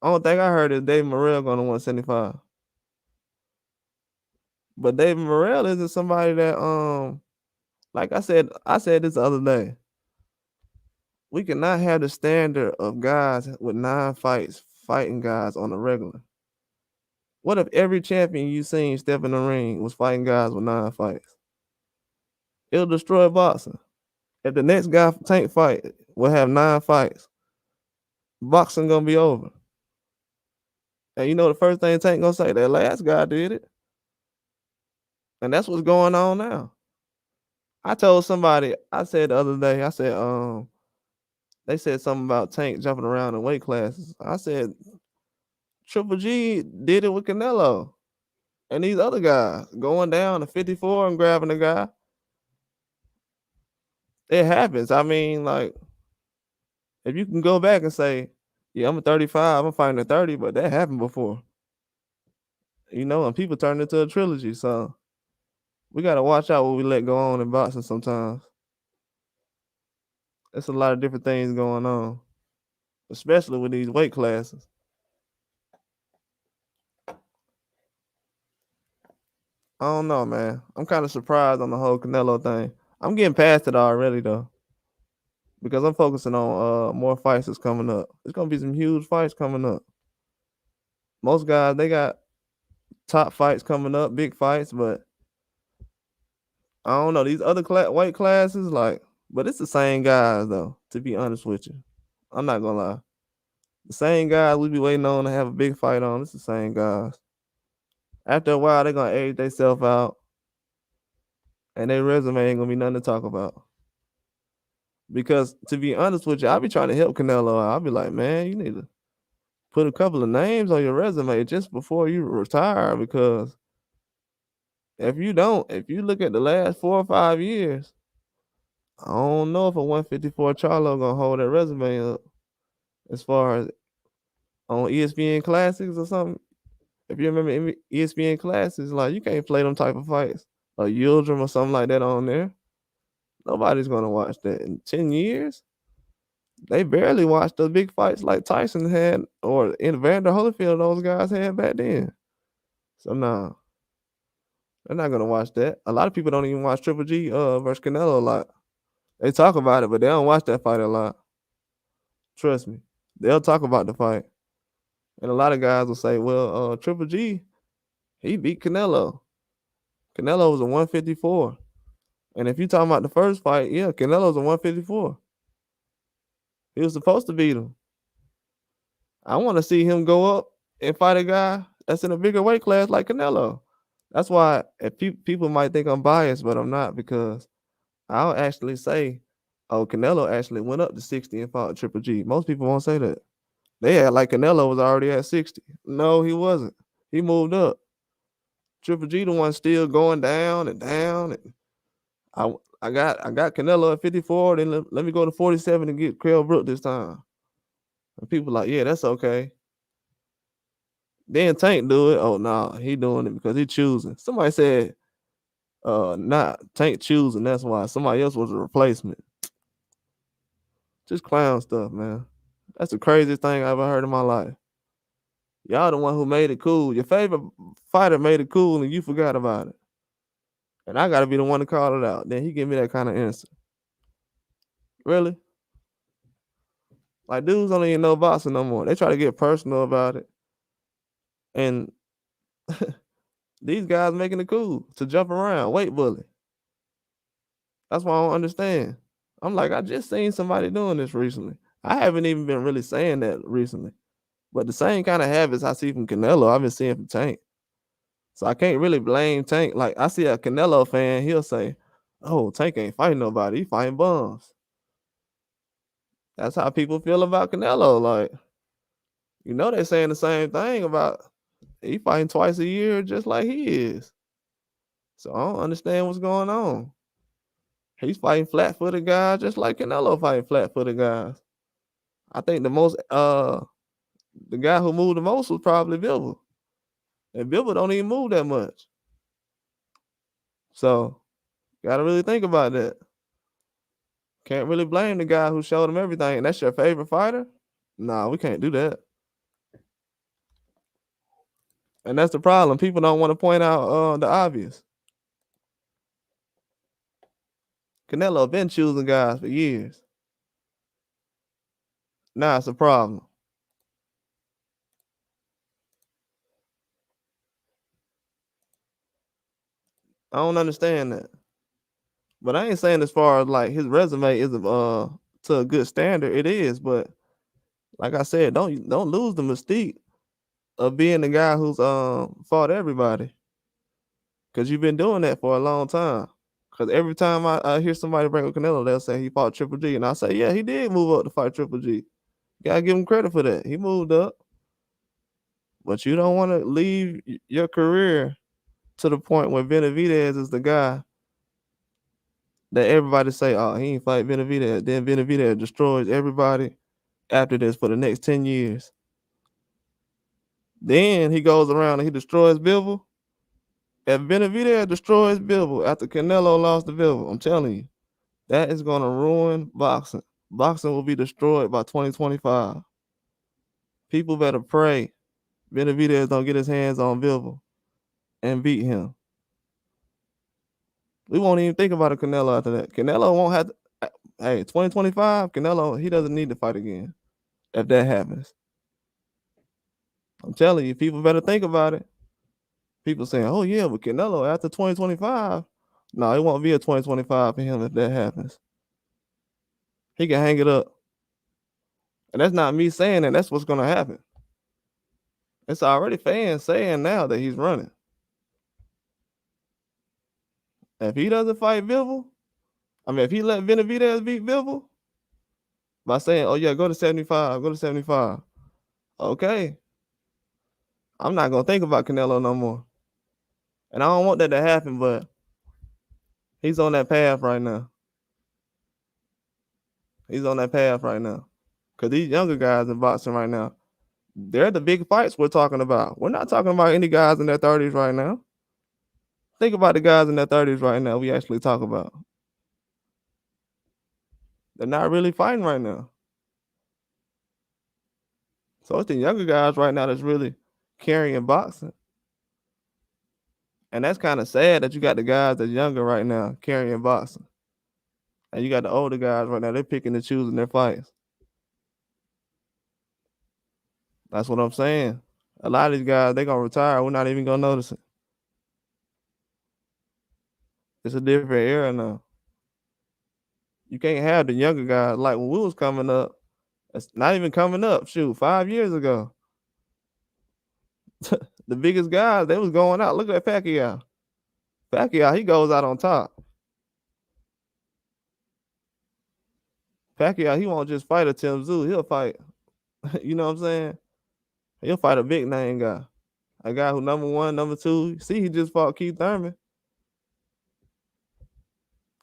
I don't think I heard is David Morrell going to 175. But David Morrell isn't somebody that like I said this the other day. We cannot have the standard of guys with 9 fights fighting guys on the regular. What if every champion you seen step in the ring was fighting guys with 9 fights? It'll destroy boxing. If the next guy Tank fight will have 9 fights, boxing gonna be over. And you know the first thing Tank gonna say, that last guy did it. And that's what's going on now. I told somebody, I said the other day, I said, they said something about Tank jumping around in weight classes. I said, Triple G did it with Canelo and these other guys going down to 54 and grabbing a guy. It happens. I mean, like, if you can go back and say, yeah, I'm a 35, I'm fighting a 30, but that happened before. You know, and people turn into a trilogy. So we got to watch out what we let go on in boxing sometimes. There's a lot of different things going on, especially with these weight classes. I don't know, man. I'm kind of surprised on the whole Canelo thing. I'm getting past it already though, because I'm focusing on more fights that's coming up. It's gonna be some huge fights coming up. Most guys, they got top fights coming up, big fights, but I don't know these other weight classes, like, but it's the same guys though. To be honest with you, I'm not gonna lie. The same guys we be waiting on to have a big fight on. It's the same guys. After a while, they're gonna age themselves out, and their resume ain't gonna be nothing to talk about. Because to be honest with you, I be trying to help Canelo out. I'll be like, man, you need to put a couple of names on your resume just before you retire. Because if you don't, if you look at the last 4 or 5 years, I don't know if a 154 Charlo gonna hold that resume up as far as on ESPN Classics or something. If you remember ESPN Classics, like you can't play them type of fights, a Yildirim or something like that on there. Nobody's gonna watch that in 10 years. They barely watched the big fights like Tyson had or in Vander Holyfield, those guys had back then. So nah, they're not gonna watch that. A lot of people don't even watch Triple G versus Canelo a lot. They talk about it, but they don't watch that fight a lot. Trust me. They'll talk about the fight. And a lot of guys will say, well, Triple G, he beat Canelo. Canelo was a 154. And if you talking about the first fight, yeah, Canelo's a 154. He was supposed to beat him. I want to see him go up and fight a guy that's in a bigger weight class like Canelo. That's why if people might think I'm biased, but I'm not, because I'll actually say, oh, Canelo actually went up to 60 and fought Triple G. Most people won't say that. They act like Canelo was already at 60. No, he wasn't. He moved up. Triple G the one still going down and down. And I got Canelo at 54. Then let me go to 47 and get Kell Brook this time. And people like, yeah, that's okay. Then Tank do it. Oh no, he doing it because he choosing. Somebody said, not Tank choosing. That's why somebody else was a replacement. Just clown stuff, man. That's the craziest thing I ever heard in my life. Y'all the one who made it cool. Your favorite fighter made it cool and you forgot about it. And I gotta be the one to call it out. Then he give me that kind of answer. Really? Like dudes don't even know boxing no more. They try to get personal about it. And these guys making it cool to jump around, weight bully. That's why I don't understand. I'm like, I just seen somebody doing this recently. I haven't even been really saying that recently. But the same kind of habits I see from Canelo, I've been seeing from Tank. So I can't really blame Tank. Like I see a Canelo fan, he'll say, oh, Tank ain't fighting nobody. He fighting bums. That's how people feel about Canelo. Like, you know, they're saying the same thing about he fighting twice a year just like he is. So I don't understand what's going on. He's fighting flat-footed guys just like Canelo fighting flat-footed guys. I think the guy who moved the most was probably Bivol. And Bivol don't even move that much. So, gotta really think about that. Can't really blame the guy who showed him everything. And that's your favorite fighter? Nah, we can't do that. And that's the problem. People don't want to point out the obvious. Canelo been choosing guys for years. Now it's a problem. I don't understand that. But I ain't saying as far as like his resume isn't to a good standard. It is, but like I said, don't lose the mystique of being the guy who's fought everybody. Cause you've been doing that for a long time. Cause every time I hear somebody bring up Canelo, they'll say he fought Triple G. And I say, yeah, he did move up to fight Triple G. Gotta give him credit for that. He moved up. But you don't want to leave your career to the point where Benavidez is the guy that everybody say, oh, he ain't fight Benavidez. Then Benavidez destroys everybody after this for the next 10 years. Then he goes around and he destroys Bivol. If Benavidez destroys Bivol after Canelo lost to Bivol, I'm telling you, that is going to ruin boxing. Boxing will be destroyed by 2025. People better pray Benavidez don't get his hands on Bivol and beat him. We won't even think about a Canelo after that. Canelo won't have to. Hey, 2025, Canelo, he doesn't need to fight again if that happens. I'm telling you, people better think about it. People saying, oh, yeah, but Canelo after 2025. No, it won't be a 2025 for him if that happens. He can hang it up. And that's not me saying that. That's what's going to happen. It's already fans saying now that he's running. If he doesn't fight Bivol, I mean, if he let Benavidez beat Bivol by saying, "Oh yeah, go to 75, go to 75," okay, I'm not gonna think about Canelo no more. And I don't want that to happen, but he's on that path right now. He's on that path right now. Cause these younger guys in boxing right now, they're the big fights we're talking about. We're not talking about any guys in their 30s right now. Think about the guys in their 30s right now we actually talk about. They're not really fighting right now. So it's the younger guys right now that's really carrying boxing. And that's kind of sad that you got the guys that's younger right now carrying boxing. And you got the older guys right now, they're picking and choosing their fights. That's what I'm saying. A lot of these guys, they're going to retire. We're not even going to notice it. It's a different era now. You can't have the younger guys like when we was coming up. It's not even coming up. Shoot, 5 years ago. The biggest guys, they was going out. Look at Pacquiao. Pacquiao, he goes out on top. Pacquiao, he won't just fight a Tim Tszyu. He'll fight, you know what I'm saying? He'll fight a big name guy. A guy who number one, number two. See, he just fought Keith Thurman.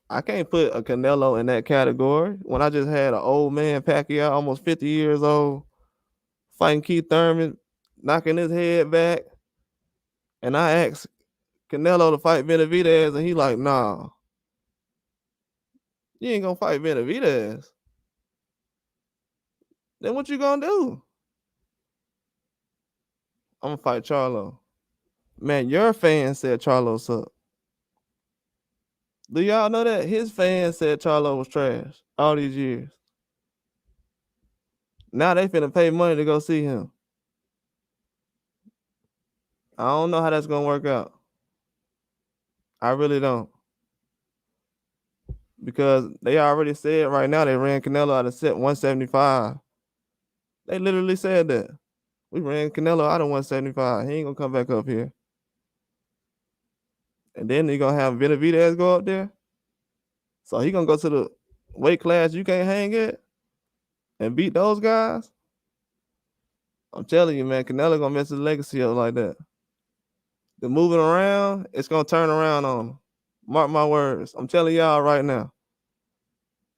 I can't put a Canelo in that category when I just had an old man Pacquiao, almost 50 years old, fighting Keith Thurman, knocking his head back. And I asked Canelo to fight Benavidez, and he like, nah, you ain't gonna fight Benavidez. Then what you gonna do? I'm gonna fight Charlo. Man, your fans said Charlo sucked. Do y'all know that? His fans said Charlo was trash all these years. Now they finna pay money to go see him. I don't know how that's gonna work out. I really don't. Because they already said right now they ran Canelo out of set 175. They literally said that. We ran Canelo out of 175. He ain't gonna come back up here. And then you're gonna have Benavidez go up there. So he gonna go to the weight class you can't hang at and beat those guys. I'm telling you, man, Canelo gonna mess his legacy up like that. The moving around, it's gonna turn around on him. Mark my words. I'm telling y'all right now.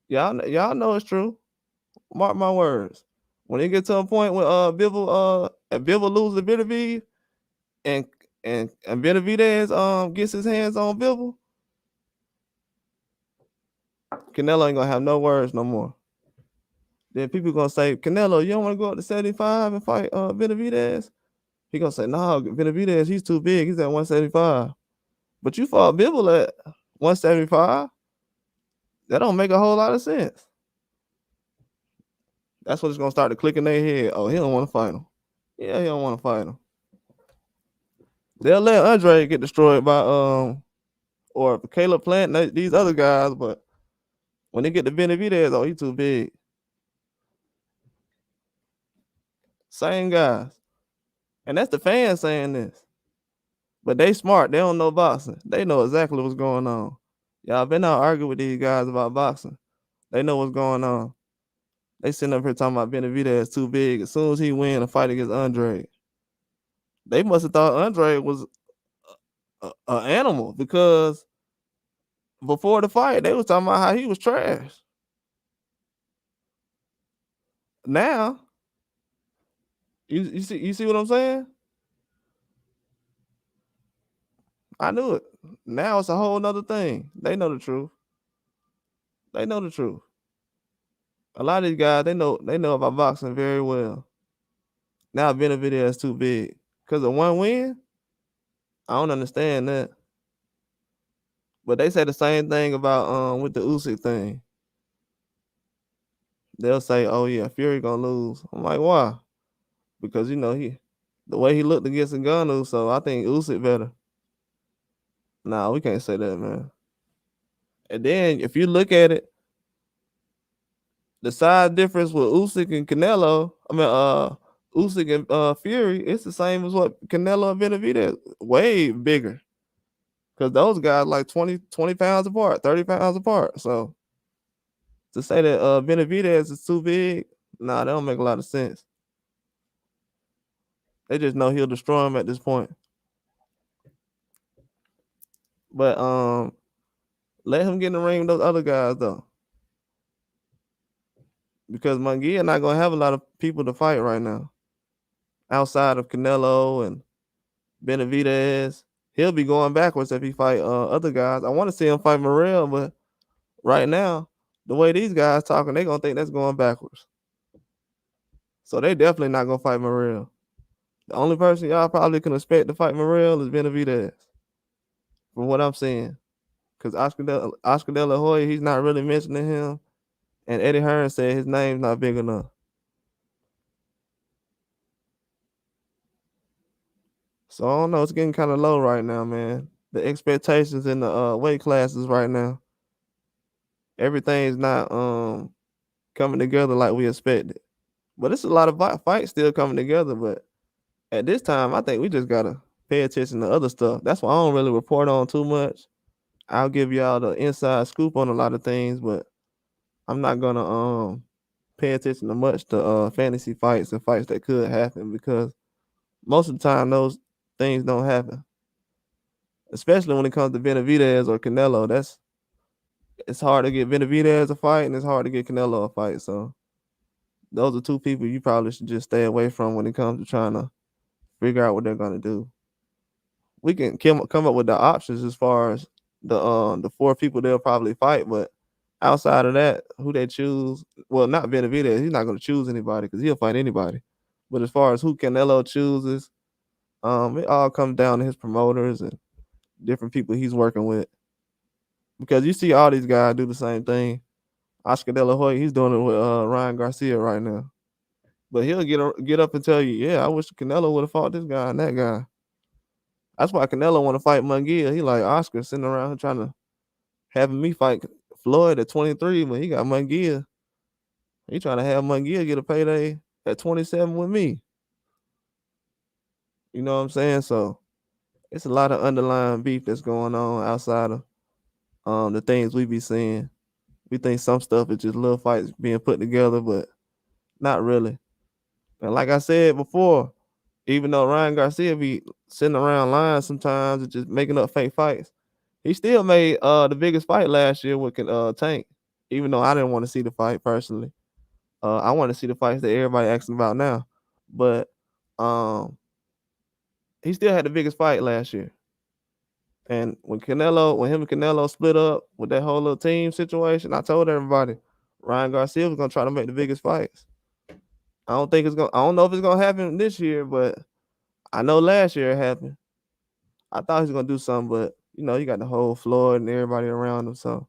Y'all know it's true. Mark my words. When it gets to a point where Bivol loses to Benavidez and Benavidez gets his hands on Bivol, Canelo ain't gonna have no words no more. Then people gonna say, Canelo, you don't want to go up to 75 and fight Benavidez? He gonna say, no, Benavidez, he's too big. He's at 175. But you fought Bivol at 175. That don't make a whole lot of sense. That's what it's gonna start to click in their head. Oh, he don't want to fight him. Yeah, he don't want to fight him. They'll let Andre get destroyed by or Caleb Plant, these other guys, but when they get to Benavidez, oh, he's too big. Same guys. And that's the fans saying this. But they smart. They don't know boxing. They know exactly what's going on. Y'all been out arguing with these guys about boxing. They know what's going on. They sitting up here talking about Benavidez too big. As soon as he win a fight against Andre, they must have thought Andre was an animal because before the fight, they was talking about how he was trash. Now, you see what I'm saying? I knew it. Now it's a whole nother thing. They know the truth. They know the truth. A lot of these guys, they know about boxing very well. Now Benavidez is too big. Because of one win? I don't understand that. But they say the same thing about with the Usyk thing. They'll say, oh yeah, Fury gonna lose. I'm like, why? Because the way he looked against Ngannou, so I think Usyk better. Nah, we can't say that, man. And then if you look at it, the size difference with Usyk and Canelo, Usyk and Fury, it's the same as what Canelo and Benavidez, way bigger. Because those guys like 20 pounds apart, 30 pounds apart. So to say that Benavidez is too big, nah, that don't make a lot of sense. They just know he'll destroy him at this point. But let him get in the ring with those other guys though. Because Munguia not gonna have a lot of people to fight right now. Outside of Canelo and Benavidez. He'll be going backwards if he fight other guys. I want to see him fight Morrell, but right now, the way these guys talking, they gonna think that's going backwards. So they definitely not gonna fight Morrell. The only person y'all probably can expect to fight Morrell is Benavidez, from what I'm seeing. Because Oscar De La Hoya, he's not really mentioning him. And Eddie Hearn said his name's not big enough. So I don't know. It's getting kind of low right now, man. The expectations in the weight classes right now, everything's not coming together like we expected. But it's a lot of fights still coming together. But at this time, I think we just gotta pay attention to other stuff. That's why I don't really report on too much. I'll give y'all the inside scoop on a lot of things, but I'm not gonna pay attention to much to fantasy fights and fights that could happen, because most of the time those things don't happen. Especially when it comes to Benavidez or Canelo. It's hard to get Benavidez a fight and it's hard to get Canelo a fight. So those are two people you probably should just stay away from when it comes to trying to figure out what they're gonna do. We can come up with the options as far as the four people they'll probably fight, but outside of that, who they choose, well, not Benavidez, he's not gonna choose anybody because he'll fight anybody. But as far as who Canelo chooses, it all comes down to his promoters and different people he's working with. Because you see all these guys do the same thing. Oscar De La Hoya, he's doing it with Ryan Garcia right now. But he'll get up and tell you, yeah, I wish Canelo would have fought this guy and that guy. That's why Canelo want to fight Munguia. He like Oscar sitting around here trying to having me fight Floyd at 23 when he got Munguia. He trying to have Munguia get a payday at 27 with me. You know what I'm saying? So it's a lot of underlying beef that's going on outside of the things we be seeing. We think some stuff is just little fights being put together, but not really. And like I said before, even though Ryan Garcia be sitting around lying sometimes and just making up fake fights, he still made the biggest fight last year with Tank. Even though I didn't want to see the fight personally, I want to see the fights that everybody asking about now. But he still had the biggest fight last year. And when him and Canelo split up with that whole little team situation, I told everybody Ryan Garcia was gonna try to make the biggest fights. I don't know if it's gonna happen this year, but I know last year it happened. I thought he was gonna do something, but you got the whole Floyd and everybody around him. So,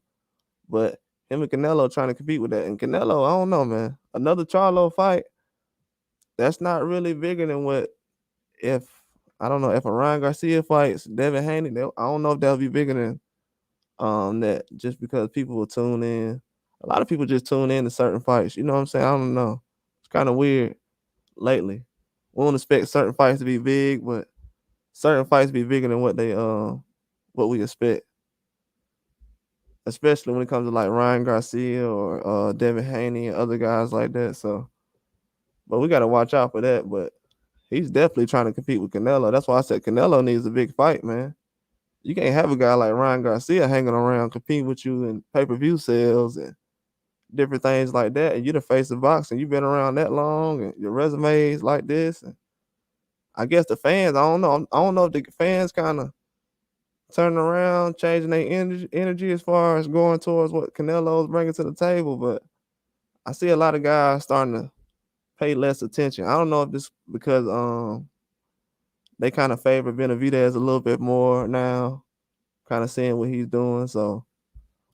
but him and Canelo trying to compete with that, and Canelo, I don't know, man. Another Charlo fight, that's not really bigger than what if I don't know if a Ryan Garcia fights Devin Haney. I don't know if that'll be bigger than that, just because people will tune in. A lot of people just tune in to certain fights. You know what I'm saying? I don't know. It's kind of weird lately. We don't expect certain fights to be big, but certain fights be bigger than what we expect. Especially when it comes to like Ryan Garcia or Devin Haney and other guys like that. So, but we got to watch out for that. But he's definitely trying to compete with Canelo. That's why I said Canelo needs a big fight, man. You can't have a guy like Ryan Garcia hanging around competing with you in pay-per-view sales and different things like that. And you're the face of boxing. You've been around that long and your resume is like this. And I guess the fans, I don't know. I don't know if the fans kind of turning around, changing their energy as far as going towards what Canelo's bringing to the table. But I see a lot of guys starting to pay less attention. I don't know if this because they kind of favor Benavidez a little bit more now, kind of seeing what he's doing. So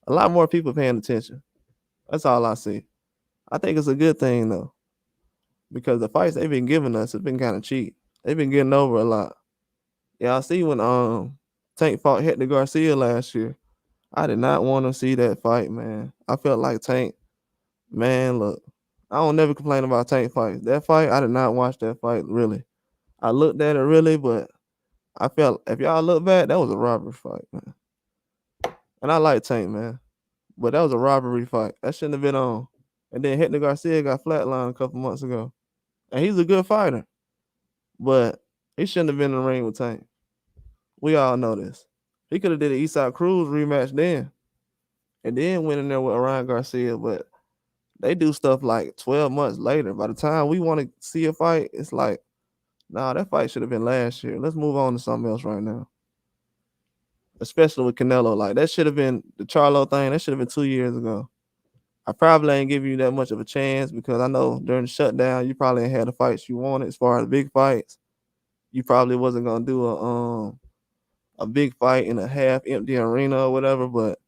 a lot more people paying attention. That's all I see. I think it's a good thing though, because the fights they've been giving us have been kind of cheap. They've been getting over a lot. Yeah, I see when Tank fought Hector Garcia last year. I did not want to see that fight, man. I felt like Tank, man, look, I don't never complain about Tank fights. That fight, I did not watch that fight really. I looked at it really, but I felt if y'all look back, that was a robbery fight, man. And I like Tank, man. But that was a robbery fight. That shouldn't have been on. And then Hector Garcia got flatlined a couple months ago. And he's a good fighter. But he shouldn't have been in the ring with Tank. We all know this. He could have did an Eastside Cruz rematch then. And then went in there with Orion Garcia. But they do stuff like 12 months later. By the time we want to see a fight, it's like, nah, that fight should have been last year. Let's move on to something else right now. Especially with Canelo. Like, that should have been the Charlo thing. That should have been 2 years ago. I probably ain't give you that much of a chance because I know during the shutdown, you probably ain't had the fights you wanted as far as big fights. You probably wasn't going to do a big fight in a half-empty arena or whatever, but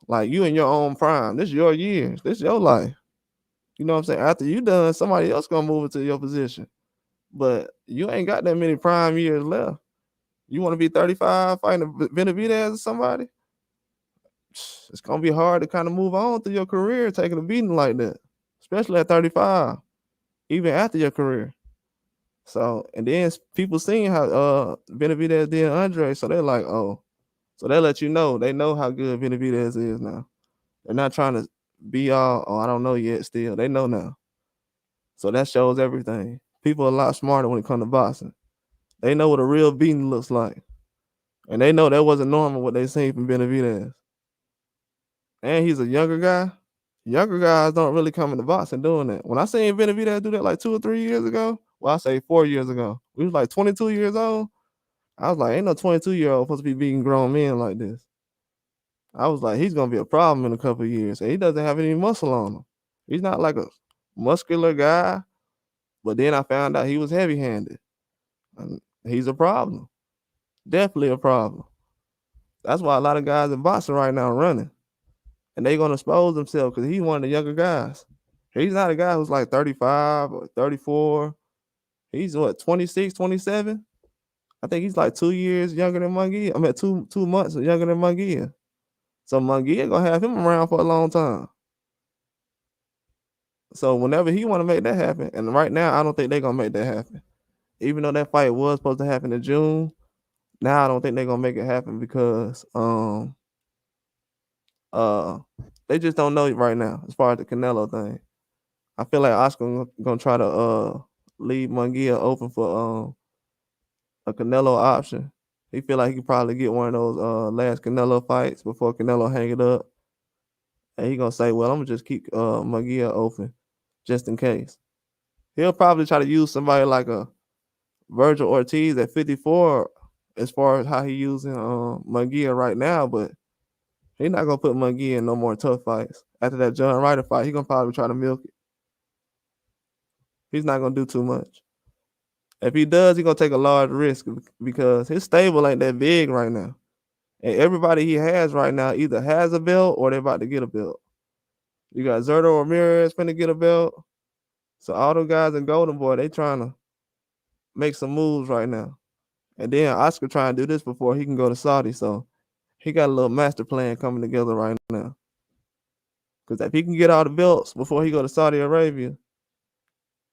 like you in your own prime. This is your years. This is your life. You know what I'm saying? After you done, somebody else going to move into your position. But you ain't got that many prime years left. You want to be 35 fighting Benavidez or somebody? It's going to be hard to kind of move on through your career taking a beating like that, especially at 35, even after your career. So, and then people seeing how Benavidez did Andre, so they're like, oh, so they let you know. They know how good Benavidez is now. They're not trying to be all, oh, I don't know yet still. They know now. So that shows everything. People are a lot smarter when it comes to boxing. They know what a real beating looks like. And they know that wasn't normal what they seen from Benavidez. And he's a younger guy. Younger guys don't really come into boxing doing that. When I seen Benavidez do that like 2 or 3 years ago, well, I say 4 years ago, we was like 22 years old. I was like, ain't no 22-year-old supposed to be beating grown men like this. I was like, he's gonna be a problem in a couple of years. And he doesn't have any muscle on him. He's not like a muscular guy. But then I found out he was heavy-handed. And he's a problem. Definitely a problem. That's why a lot of guys in boxing right now are running. And they're gonna expose themselves because he's one of the younger guys. He's not a guy who's like 35 or 34. He's what, 26, 27? I think he's like 2 years younger than Munguia. I mean, two months younger than Munguia. So Munguia gonna have him around for a long time. So whenever he want to make that happen, and right now I don't think they're gonna make that happen. Even though that fight was supposed to happen in June, now I don't think they're gonna make it happen because they just don't know right now as far as the Canelo thing. I feel like Oscar gonna try to leave Munguia open for a Canelo option. He feel like he could probably get one of those last Canelo fights before Canelo hang it up. And he gonna say, well, I'm gonna just keep Munguia open just in case. He'll probably try to use somebody like a Virgil Ortiz at 54 as far as how he using Munguia right now, but he's not gonna put Munguia in no more tough fights. After that John Ryder fight, he's gonna probably try to milk it. He's not gonna do too much. If he does, he's gonna take a large risk because his stable ain't that big right now. And everybody he has right now either has a belt or they're about to get a belt. You got Zerto Ramirez finna get a belt. So all those guys in Golden Boy, they trying to make some moves right now. And then Oscar trying to do this before he can go to Saudi. So he got a little master plan coming together right now. Because if he can get all the belts before he go to Saudi Arabia,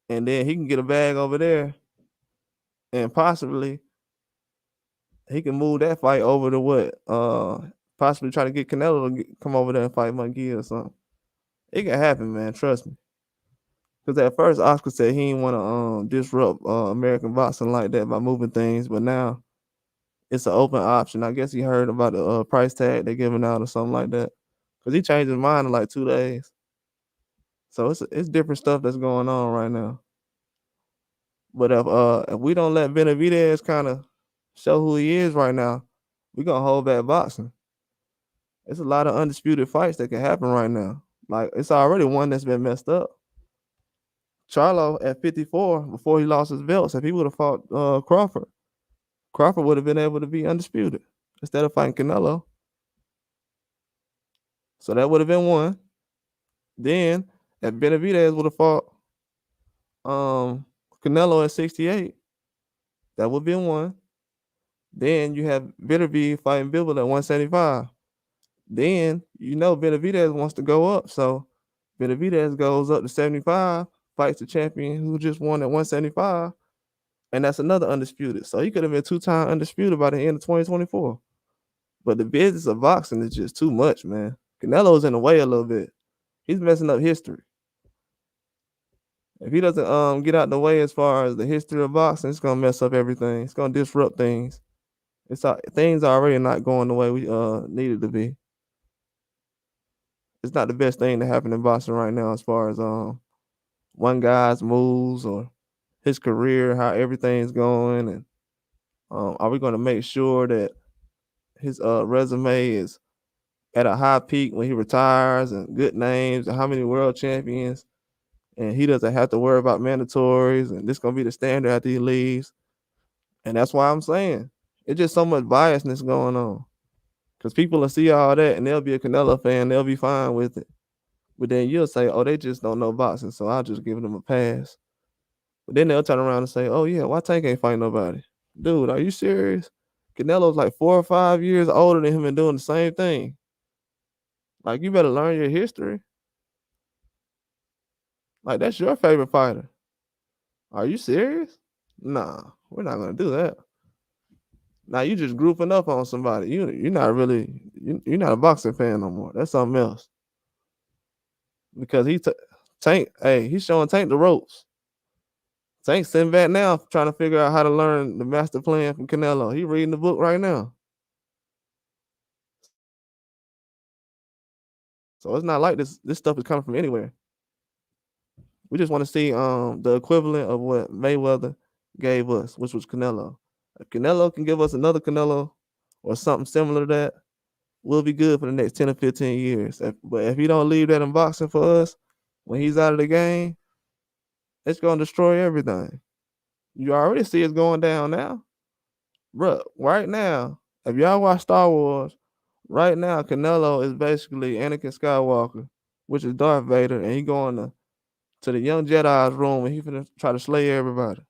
and then he can get a bag over there, and possibly he can move that fight over to what? Possibly try to get Canelo to come over there and fight Munguia or something. It can happen, man. Trust me. Because at first Oscar said he didn't want to disrupt American boxing like that by moving things, but now it's an open option. I guess he heard about the price tag they're giving out or something like that. Because he changed his mind in like 2 days. So it's different stuff that's going on right now. But if we don't let Benavidez kind of show who he is right now, we're going to hold back boxing. It's a lot of undisputed fights that can happen right now. Like, it's already one that's been messed up. Charlo at 54, before he lost his belts, if he would have fought Crawford would have been able to be undisputed instead of fighting Canelo. So that would have been one. Then, if Benavidez would have fought Canelo at 68, that would have been one. Then you have Beterbiev fighting Bivol at 175. Then you know Benavidez wants to go up, so Benavidez goes up to 75, fights the champion who just won at 175, and that's another undisputed. So he could have been 2-time undisputed by the end of 2024. But the business of boxing is just too much, man. Canelo's in the way a little bit. He's messing up history. If he doesn't get out the way as far as the history of boxing, it's gonna mess up everything. It's gonna disrupt things. Things are already not going the way we needed to be. It's not the best thing to happen in boxing right now as far as one guy's moves or his career, how everything's going, and are we gonna make sure that his resume is at a high peak when he retires and good names and how many world champions, and he doesn't have to worry about mandatories, and this gonna be the standard after he leaves. And that's why I'm saying it's just so much biasness going on. Because people will see all that and they'll be a Canelo fan, they'll be fine with it. But then you'll say, oh, they just don't know boxing, so I'll just give them a pass. But then they'll turn around and say, oh yeah, why Tank ain't fight nobody? Dude, are you serious? Canelo's like 4 or 5 years older than him and doing the same thing. Like, you better learn your history. Like, that's your favorite fighter. Are you serious? Nah, we're not gonna do that. Now you just grouping up on somebody. You're not really you're not a boxing fan no more. That's something else. Because Tank, hey, he's showing Tank the ropes. Tank's sitting back now trying to figure out how to learn the master plan from Canelo. He reading the book right now. So it's not like this stuff is coming from anywhere. We just want to see the equivalent of what Mayweather gave us, which was Canelo. If Canelo can give us another Canelo or something similar to that, we'll be good for the next 10 or 15 years. But if he don't leave that in boxing for us, when he's out of the game, it's going to destroy everything. You already see it's going down now. Bro, right now, if y'all watch Star Wars, right now, Canelo is basically Anakin Skywalker, which is Darth Vader, and he going to the young Jedi's room and he finna try to slay everybody.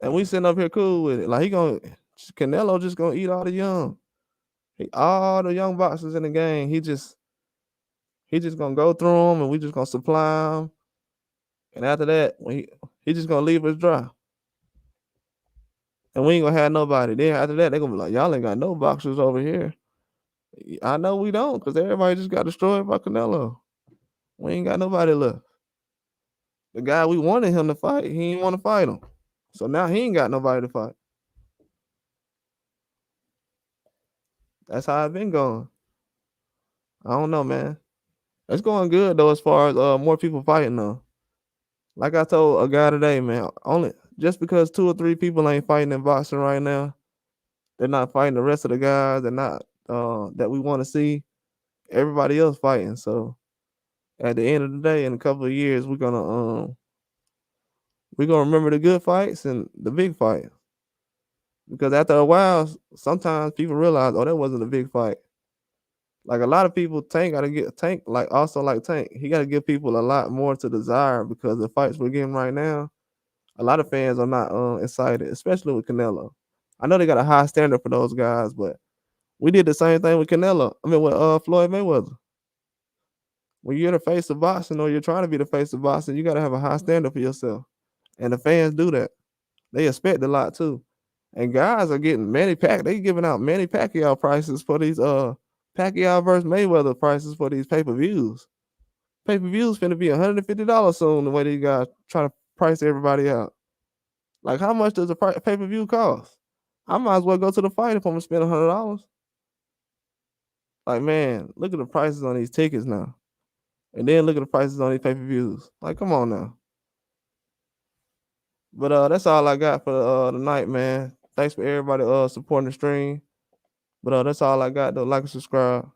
And we sitting up here cool with it. Like, Canelo just gonna eat all the young. All the young boxers in the game, he just gonna go through them and we just gonna supply them. And after that, when he just gonna leave us dry. And we ain't gonna have nobody. Then after that, they gonna be like, y'all ain't got no boxers over here. I know we don't, because everybody just got destroyed by Canelo. We ain't got nobody left. The guy we wanted him to fight, he ain't want to fight him. So now he ain't got nobody to fight. That's how it's been going. I don't know, man. It's going good though, as far as more people fighting though. Like I told a guy today, man, only just because 2 or 3 people ain't fighting in boxing right now, they're not fighting the rest of the guys. They're not that we want to see. Everybody else fighting. So at the end of the day, in a couple of years, we're gonna remember the good fights and the big fights. Because after a while, sometimes people realize, oh, that wasn't a big fight. Like, a lot of people, Tank, like Tank, he got to give people a lot more to desire, because the fights we're getting right now, a lot of fans are not excited, especially with Canelo. I know they got a high standard for those guys, but we did the same thing with Canelo. I mean, with Floyd Mayweather. When you're the face of boxing, or you're trying to be the face of boxing, you got to have a high standard for yourself. And the fans do that. They expect a lot too. And guys are getting they giving out Manny Pacquiao prices for these Pacquiao versus Mayweather prices for these pay-per-views. Pay-per-views finna be $150 soon, the way these guys trying to price everybody out. Like, how much does a pay-per-view cost? I might as well go to the fight if I'm gonna spend $100. Like, man, look at the prices on these tickets now. And then look at the prices on these pay-per-views. Like, come on now. But that's all I got for tonight, man. Thanks for everybody supporting the stream. But that's all I got though. Like and subscribe.